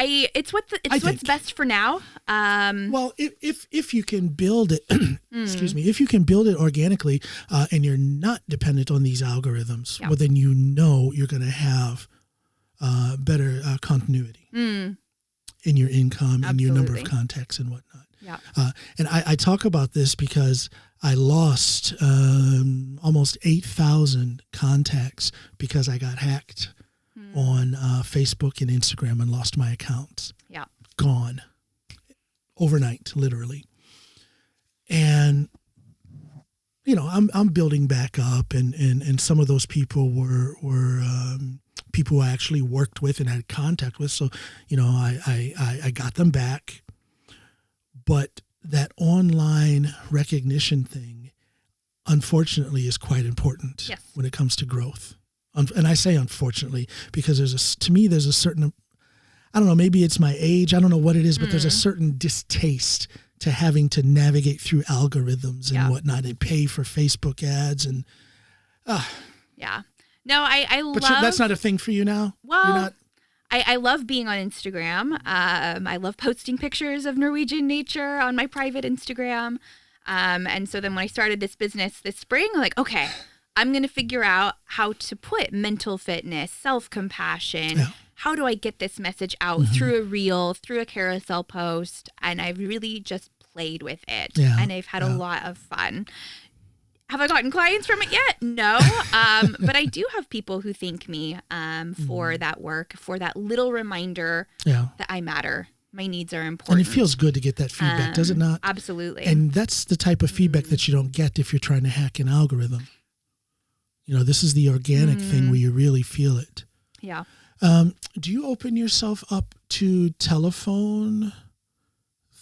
B: It's what's best for now.
A: Well, if you can build it, excuse me, if you can build it organically, and you're not dependent on these algorithms, well, then you know you're going to have better continuity in your income and your number of contacts and whatnot.
B: Yeah.
A: And I talk about this because I lost almost 8,000 contacts because I got hacked on Facebook and Instagram and lost my accounts.
B: Yeah.
A: Gone. Overnight, literally. And, you know, I'm building back up, and some of those people were people who I actually worked with and had contact with. So, you know, I got them back. But that online recognition thing, unfortunately, is quite important when it comes to growth. And I say unfortunately because there's a certain, I don't know, maybe it's my age, I don't know what it is, but there's a certain distaste to having to navigate through algorithms and whatnot and pay for Facebook ads and.
B: Yeah. No, I love.
A: But that's not a thing for you now?
B: Well,
A: you're not.
B: I love being on Instagram. I love posting pictures of Norwegian nature on my private Instagram. And so then when I started this business this spring, I'm like, okay, I'm going to figure out how to put mental fitness, self-compassion. Yeah. How do I get this message out through a reel, through a carousel post? And I've really just played with it. Yeah. And I've had a lot of fun. Have I gotten clients from it yet? No. But I do have people who thank me for that work, for that little reminder that I matter. My needs are important.
A: And it feels good to get that feedback, does it not?
B: Absolutely.
A: And that's the type of feedback that you don't get if you're trying to hack an algorithm. You know, this is the organic thing where you really feel it.
B: Yeah.
A: Do you open yourself up to telephone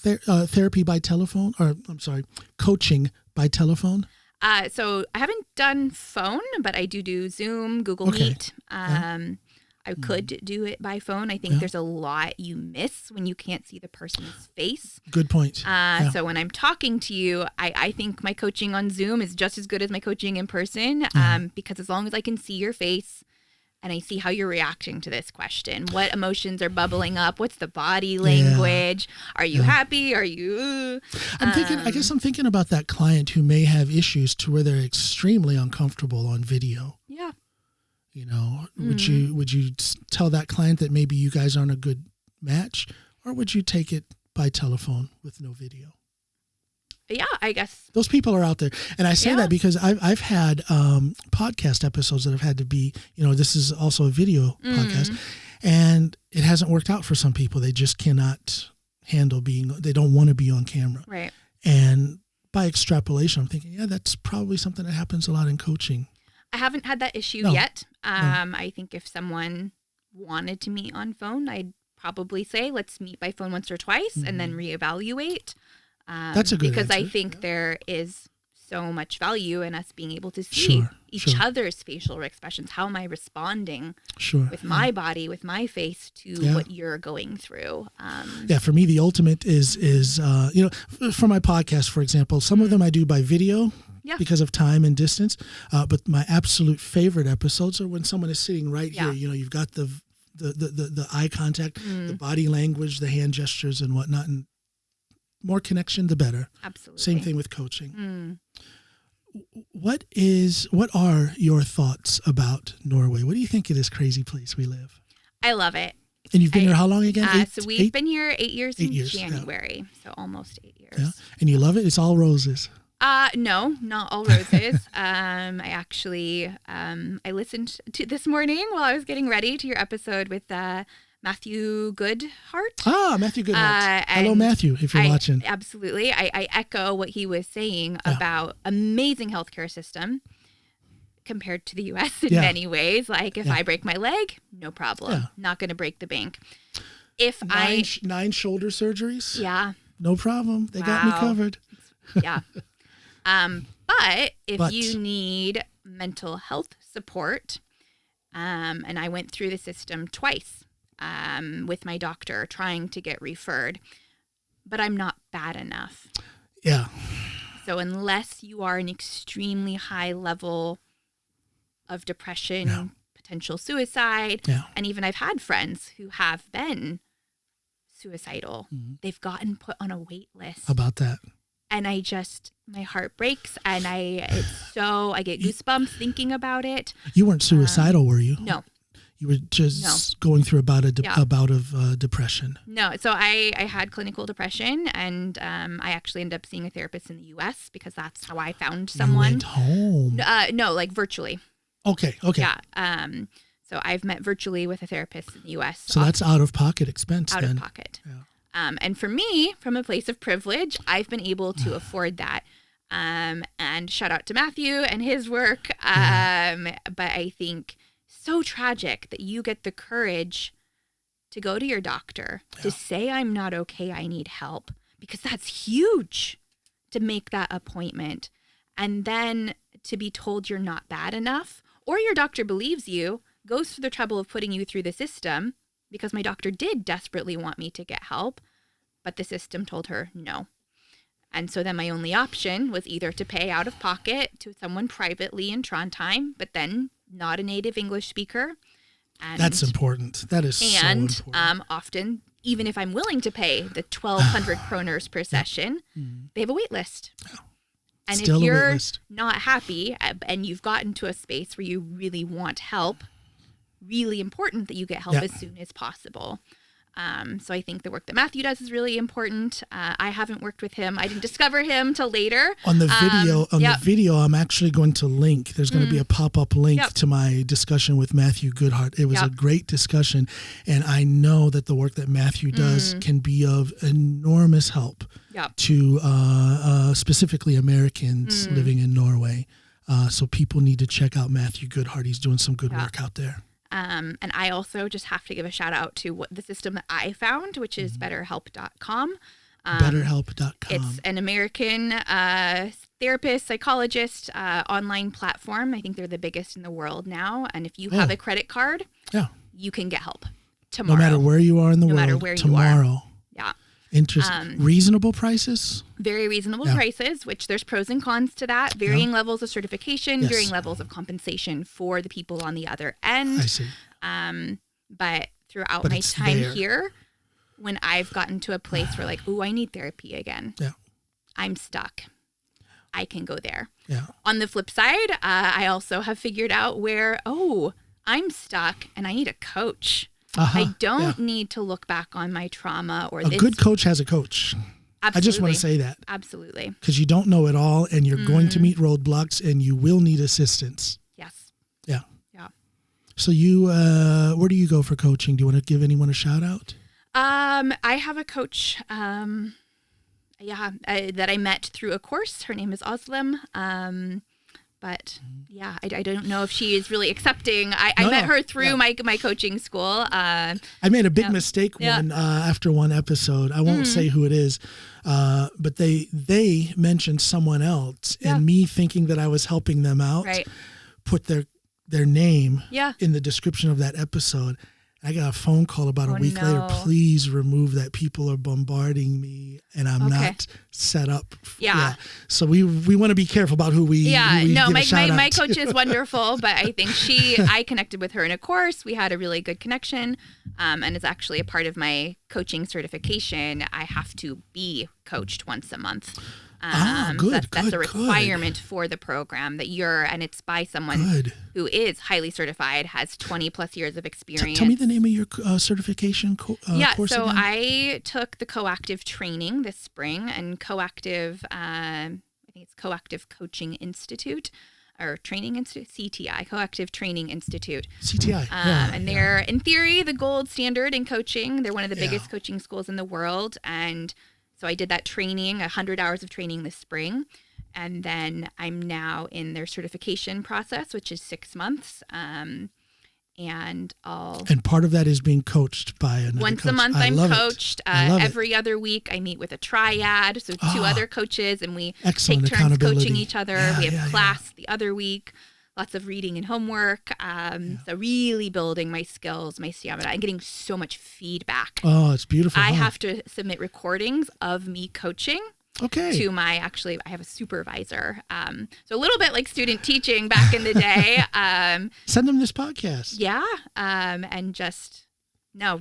A: therapy by telephone? Or, I'm sorry, coaching by telephone?
B: So I haven't done phone, but I do Zoom, Google Meet. I could do it by phone. I think there's a lot you miss when you can't see the person's face.
A: Good point.
B: So when I'm talking to you, I think my coaching on Zoom is just as good as my coaching in person, because as long as I can see your face and I see how you're reacting to this question, what emotions are bubbling up, what's the body language, are you happy, are you...
A: I guess I'm thinking about that client who may have issues to where they're extremely uncomfortable on video.
B: Yeah.
A: You know, would you tell that client that maybe you guys aren't a good match, or would you take it by telephone with no video?
B: Yeah, I guess.
A: Those people are out there. And I say that because I've had podcast episodes that have had to be, you know, this is also a video podcast, and it hasn't worked out for some people. They just cannot handle they don't want to be on camera.
B: Right.
A: And by extrapolation, I'm thinking, that's probably something that happens a lot in coaching.
B: I haven't had that issue yet. I think if someone wanted to meet on phone, I'd probably say, let's meet by phone once or twice and then reevaluate.
A: That's a good
B: because
A: answer.
B: I think there is so much value in us being able to see each other's facial expressions. How am I responding with my body, with my face to what you're going through?
A: For me, the ultimate is you know, for my podcast, for example, some of them I do by video because of time and distance. But my absolute favorite episodes are when someone is sitting right here. You know, you've got the eye contact, the body language, the hand gestures and whatnot, and more connection, the better.
B: Absolutely.
A: Same thing with coaching. What are your thoughts about Norway? What do you think of this crazy place we live?
B: I love it.
A: And you've been here how long again?
B: So we've been here 8 years in
A: 8 years,
B: January. So almost 8 years.
A: Yeah. And you love it? It's all roses.
B: No, not all roses. I actually, I listened to this morning while I was getting ready to your episode with Matthew Goodhart.
A: Matthew Goodhart. Hello, Matthew, if you're watching.
B: Absolutely. I echo what he was saying about amazing healthcare system compared to the U.S. in many ways. Like if I break my leg, no problem. Not going to break the bank. If
A: nine shoulder surgeries?
B: Yeah.
A: No problem. They got me covered.
B: Yeah. But if you need mental health support, and I went through the system twice with my doctor trying to get referred, but I'm not bad enough.
A: Yeah.
B: So unless you are an extremely high level of depression, potential suicide, and even I've had friends who have been suicidal. They've gotten put on a wait list.
A: About that.
B: And my heart breaks, and I get goosebumps thinking about it.
A: You weren't suicidal, were you?
B: No.
A: You were just going through a bout of depression.
B: No. So I had clinical depression, and I actually ended up seeing a therapist in the U.S. because that's how I found someone.
A: You went home?
B: No, like virtually.
A: Okay.
B: Yeah. So I've met virtually with a therapist in the U.S.
A: So that's out-of-pocket expense
B: Out of pocket. Yeah. And for me, from a place of privilege, I've been able to afford that. And shout out to Matthew and his work. But I think so tragic that you get the courage to go to your doctor, to say, I'm not okay, I need help, because that's huge to make that appointment. And then to be told you're not bad enough, or your doctor believes you, goes through the trouble of putting you through the system, because my doctor did desperately want me to get help, but the system told her no. And so then my only option was either to pay out of pocket to someone privately in Trondheim, but then not a native English speaker. And,
A: that's important. That is so important.
B: And often, even if I'm willing to pay the 1,200 kroners per session, they have a wait list. And
A: Still
B: if you're not happy and you've gotten to a space where you really want help, really important that you get help as soon as possible. So I think the work that Matthew does is really important. I haven't worked with him. I didn't discover him till later.
A: On the video, I'm actually going to link. There's going to be a pop-up link to my discussion with Matthew Goodhart. It was a great discussion, and I know that the work that Matthew does can be of enormous help to specifically Americans living in Norway. So people need to check out Matthew Goodhart. He's doing some good work out there.
B: And I also just have to give a shout out to the system that I found, which is betterhelp.com.
A: Betterhelp.com.
B: It's an American therapist, psychologist online platform. I think they're the biggest in the world now. And if you have a credit card, you can get help tomorrow.
A: No matter where you are in the world,
B: no matter where
A: tomorrow.
B: You are. Yeah.
A: Interesting. Reasonable prices?
B: Very reasonable prices, which there's pros and cons to that. Varying levels of certification, varying levels of compensation for the people on the other end.
A: I see.
B: But throughout my time here, when I've gotten to a place where like, ooh, I need therapy again. Yeah. I'm stuck. I can go there. Yeah. On the flip side, I also have figured out where, I'm stuck and I need a coach. I don't need to look back on my trauma or this.
A: A good coach has a coach.
B: Absolutely.
A: I just want to say that.
B: Absolutely.
A: Because you don't know it all, and you're going to meet roadblocks, and you will need assistance.
B: Yes.
A: Yeah. Yeah. So you, where do you go for coaching? Do you want to give anyone a shout out?
B: I have a coach, that I met through a course. Her name is Özlem. But I don't know if she is really accepting. I met her through my coaching school. I
A: made a big mistake after one episode. I won't say who it is, but they mentioned someone else, and me thinking that I was helping them out, put their name in the description of that episode. I got a phone call about a week later. Please remove that. People are bombarding me, and I'm not set up. So we want to be careful about who we.
B: My coach is wonderful, but I think I connected with her in a course. We had a really good connection, and it's actually a part of my coaching certification. I have to be coached once a month. That's a requirement for the program and it's by someone who is highly certified, has 20 plus years of experience.
A: Tell me the name of your certification course
B: so
A: again.
B: I took the Coactive training this spring, and Coactive, I think it's Coactive Coaching Institute. Or Training Institute, CTI, Coactive Training Institute.
A: CTI,
B: and they're, in theory, the gold standard in coaching. They're one of the biggest coaching schools in the world. And so I did that training, 100 hours of training this spring. And then I'm now in their certification process, which is 6 months. And
A: part of that is being coached by another
B: once
A: coach.
B: a month I'm coached. Every other week I meet with a triad, so 2 other coaches, and we take turns coaching each other. We have class the other week, lots of reading and homework. So really building my skills, my stamina, and getting so much feedback.
A: Oh, it's beautiful.
B: I have to submit recordings of me coaching.
A: Okay.
B: To I have a supervisor. So a little bit like student teaching back in the day.
A: Send them this podcast.
B: Yeah. And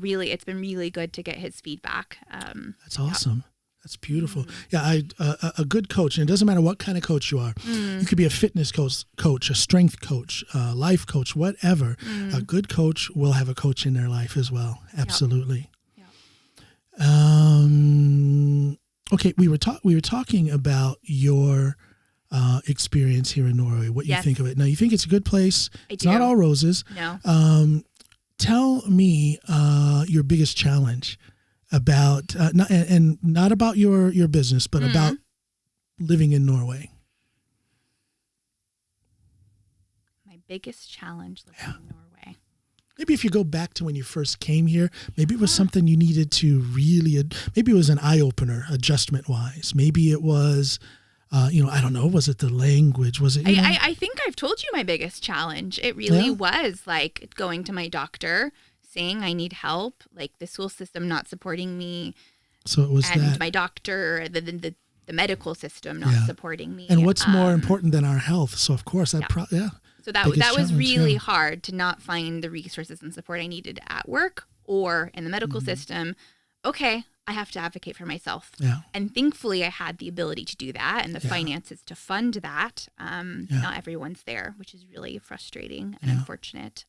B: really, it's been really good to get his feedback.
A: That's awesome. That's beautiful. Yeah, a good coach, and it doesn't matter what kind of coach you are. You could be a fitness coach, a strength coach, a life coach, whatever. A good coach will have a coach in their life as well. Absolutely. Yep. Okay, we were talking about your experience here in Norway, what you think of it. Now, you think it's a good place. It's not all roses.
B: No.
A: Tell me your biggest challenge about, not about your business, but about living in Norway.
B: My biggest challenge living in Norway.
A: Maybe if you go back to when you first came here, maybe it was something you needed to really, maybe it was an eye-opener, adjustment-wise. Maybe it was, I don't know, was it the language? Was it,
B: I think I've told you my biggest challenge. It really was like going to my doctor, saying I need help, like the school system not supporting me.
A: So it was
B: and my doctor, the medical system not supporting me.
A: And what's more important than our health? So of course,
B: So that was really hard to not find the resources and support I needed at work or in the medical system. Okay, I have to advocate for myself.
A: Yeah.
B: And thankfully, I had the ability to do that and the finances to fund that. Not everyone's there, which is really frustrating and unfortunate.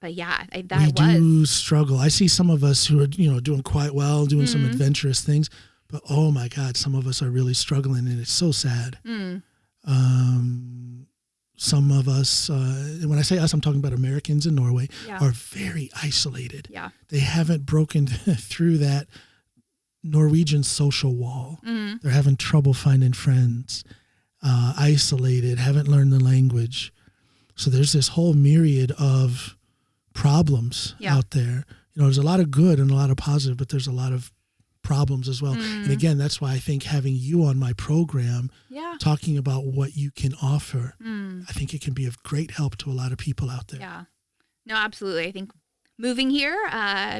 B: But we
A: do struggle. I see some of us who are, doing quite well, doing some adventurous things. But oh my God, some of us are really struggling, and it's so sad. Some of us, when I say us, I'm talking about Americans in Norway, are very isolated.
B: Yeah.
A: They haven't broken through that Norwegian social wall. They're having trouble finding friends, isolated, haven't learned the language. So there's this whole myriad of problems out there. There's a lot of good and a lot of positive, but there's a lot of problems as well. And again, that's why I think having you on my program, talking about what you can offer, I think it can be of great help to a lot of people out there.
B: Yeah. No, absolutely. I think moving here,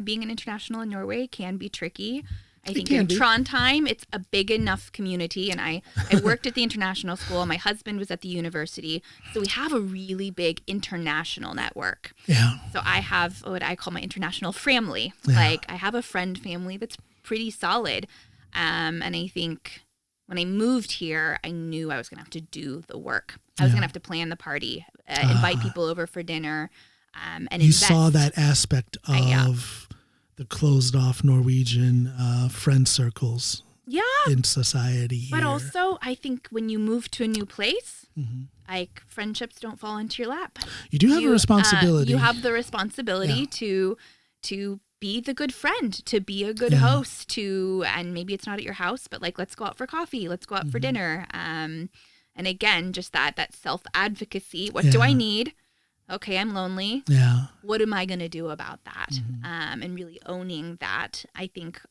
B: being an international in Norway can be tricky. I think in Trondheim, it's a big enough community, and I worked at the international school. My husband was at the university, so we have a really big international network.
A: Yeah.
B: So I have what I call my international family. Like I have a friend family that's pretty solid, and I think when I moved here, I knew I was going to have to do the work. I was going to have to plan the party, invite people over for dinner, and
A: you saw that aspect of the closed off Norwegian friend circles in society here.
B: But also, I think when you move to a new place, like friendships don't fall into your lap.
A: You do have a responsibility.
B: You have the responsibility to be the good friend, to be a good host, and maybe it's not at your house, but like, let's go out for coffee, let's go out for dinner. And again, just that self-advocacy. What do I need? Okay, I'm lonely.
A: Yeah.
B: What am I going to do about that? And really owning that. I think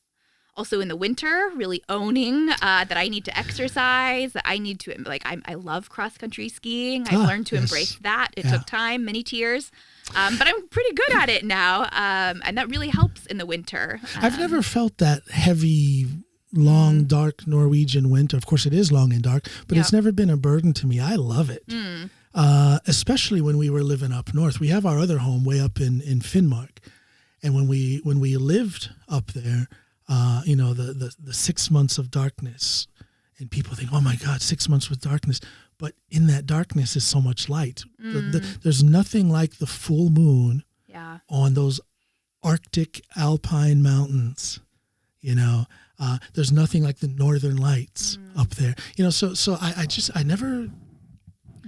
B: also in the winter, really owning that I need to exercise, that I need to, like, I love cross-country skiing. I've learned to embrace that. It took time, many tears. But I'm pretty good at it now. And that really helps in the winter.
A: I've never felt that heavy, long, dark Norwegian winter. Of course, it is long and dark, but it's never been a burden to me. I love it. Especially when we were living up north. We have our other home way up in Finnmark. And when we lived up there, the 6 months of darkness, And people think, oh my God, 6 months with darkness. But in that darkness is so much light. There's nothing like the full moon on those Arctic alpine mountains. There's nothing like the northern lights up there. So I never.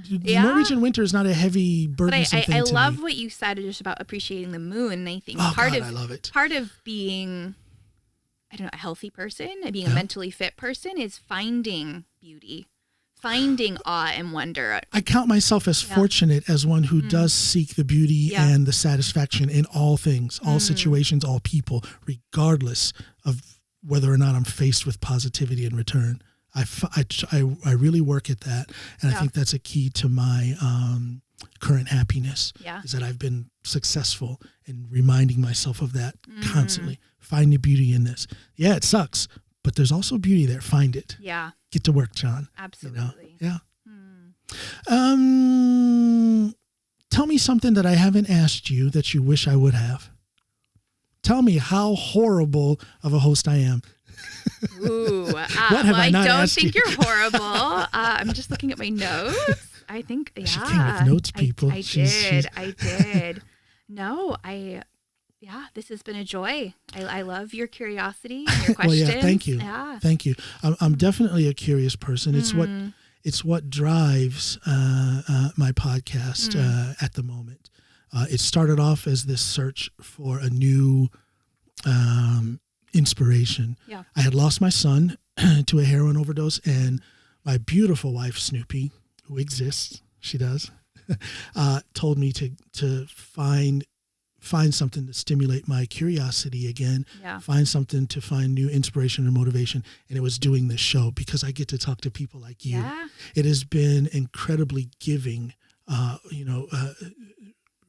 A: The Norwegian winter is not a heavy, burdensome thing to me.
B: I love what you said just about appreciating the moon. And I think
A: I love it.
B: Part of being, a healthy person, being a mentally fit person, is finding beauty, finding awe and wonder.
A: I count myself as fortunate as one who does seek the beauty and the satisfaction in all things, all situations, all people, regardless of whether or not I'm faced with positivity in return. I really work at that, and I think that's a key to my current happiness. Is that I've been successful in reminding myself of that constantly. Find the beauty in this. Yeah, it sucks, but there's also beauty there. Find it.
B: Yeah.
A: Get to work, John.
B: Absolutely.
A: Yeah. Tell me something that I haven't asked you that you wish I would have. Tell me how horrible of a host I am.
B: Ooh,
A: what have I not
B: don't think you're horrible. I'm just looking at my notes. I think,
A: She came with notes, people.
B: I did. No, this has been a joy. I love your curiosity and your questions.
A: Well, thank you. Thank you. I'm definitely a curious person. It's what drives my podcast at the moment. It started off as this search for a new inspiration. Yeah. I had lost my son to a heroin overdose, and my beautiful wife, Snoopy, who exists, she does, told me to find something to stimulate my curiosity again, find something to find new inspiration and motivation. And it was doing this show because I get to talk to people like you. Yeah. It has been incredibly giving,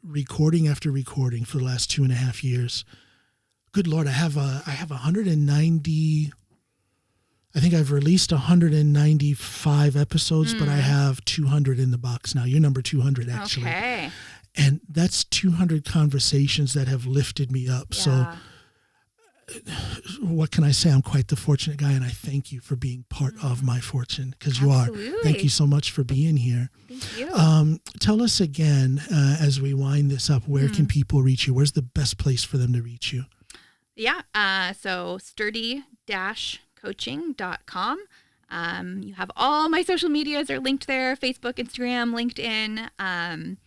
A: recording after recording for the last 2.5 years. Good Lord, I have 190. I think I've released 195 episodes, but I have 200 in the box now. You're number 200, actually.
B: Okay.
A: And that's 200 conversations that have lifted me up. Yeah. So what can I say? I'm quite the fortunate guy, and I thank you for being part of my fortune, because you are. Thank you so much for being here.
B: Thank you.
A: Tell us again, as we wind this up, where can people reach you? Where's the best place for them to reach you?
B: Yeah. So sturdy-coaching.com. You have all my social medias are linked there: Facebook, Instagram, LinkedIn.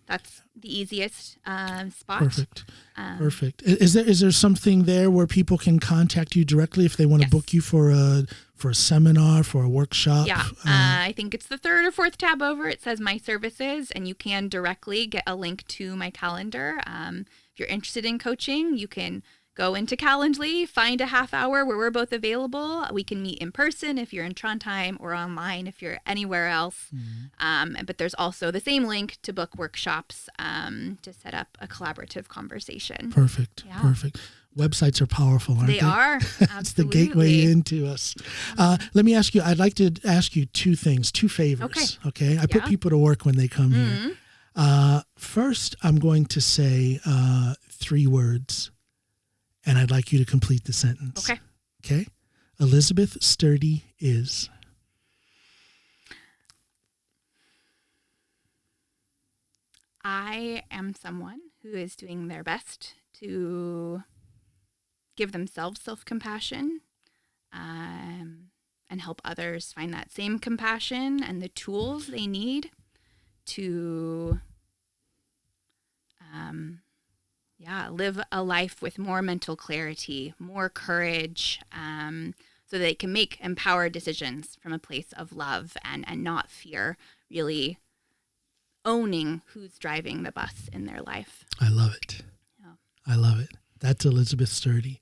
B: That's the easiest spot.
A: Perfect. Is there something there where people can contact you directly if they want to book you for a seminar, for a workshop?
B: Yeah. I think it's the third or fourth tab over. It says My Services, and you can directly get a link to my calendar. If you're interested in coaching, you can go into Calendly, find a half hour where we're both available. We can meet in person if you're in Trondheim, or online if you're anywhere else. But there's also the same link to book workshops to set up a collaborative conversation.
A: Perfect. Websites are powerful, aren't they?
B: They are. Absolutely.
A: It's the gateway into us. Let me ask you, I'd like to ask you two favors. Okay? I put people to work when they come here. First, I'm going to say 3 words, and I'd like you to complete the sentence. Okay? Elizabeth Sturdy is.
B: I am someone who is doing their best to give themselves self-compassion and help others find that same compassion and the tools they need to live a life with more mental clarity, more courage, so they can make empowered decisions from a place of love and not fear, really owning who's driving the bus in their life.
A: I love it. Yeah. I love it. That's Elizabeth Sturdy.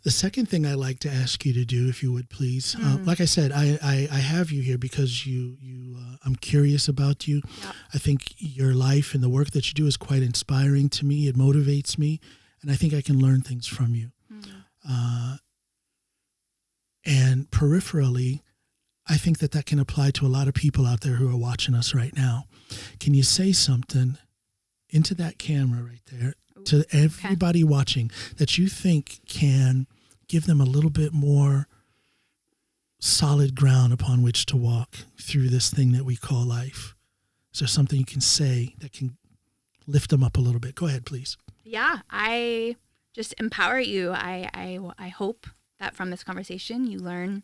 A: The second thing I'd like to ask you to do, if you would please, like I said, I have you here because I'm curious about you. Yep. I think your life and the work that you do is quite inspiring to me. It motivates me, and I think I can learn things from you. And peripherally, I think that can apply to a lot of people out there who are watching us right now. Can you say something into that camera right there to everybody watching that you think can give them a little bit more solid ground upon which to walk through this thing that we call life? Is there something you can say that can lift them up a little bit? Go ahead, please.
B: Yeah, I just empower you. I hope that from this conversation you learn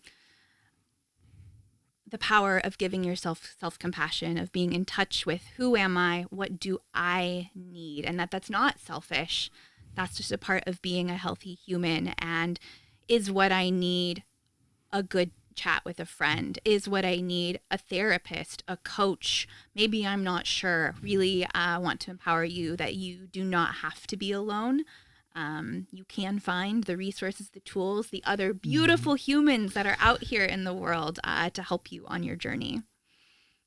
B: the power of giving yourself self-compassion, of being in touch with who am I, what do I need, and that's not selfish. That's just a part of being a healthy human. And is what I need a good chat with a friend? Is what I need a therapist, a coach? Maybe I'm not sure. Really, I want to empower you that you do not have to be alone. You can find the resources, the tools, the other beautiful humans that are out here in the world to help you on your journey.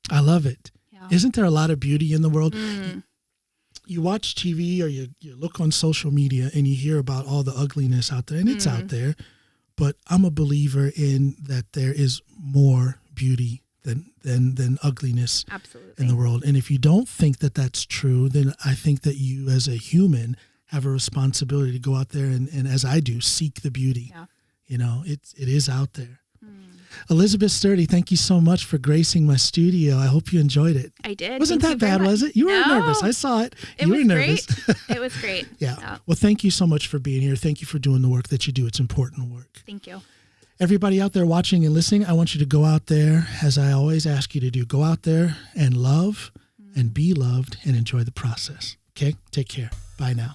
A: I love it.
B: Yeah.
A: Isn't there a lot of beauty in the world? You watch TV or you look on social media and you hear about all the ugliness out there, and it's out there. But I'm a believer in that there is more beauty than ugliness in the world. And if you don't think that that's true, then I think that you as a human have a responsibility to go out there and as I do, seek the beauty.
B: Yeah.
A: You know, it is out there. Elizabeth Sturdy, thank you so much for gracing my studio. I hope you enjoyed it.
B: I did.
A: Wasn't that bad, was it? You were nervous. I saw it. You were nervous.
B: It was great.
A: Yeah. Well, thank you so much for being here. Thank you for doing the work that you do. It's important work.
B: Thank you.
A: Everybody out there watching and listening, I want you to go out there, as I always ask you to do, go out there and love and be loved and enjoy the process. Okay? Take care. Bye now.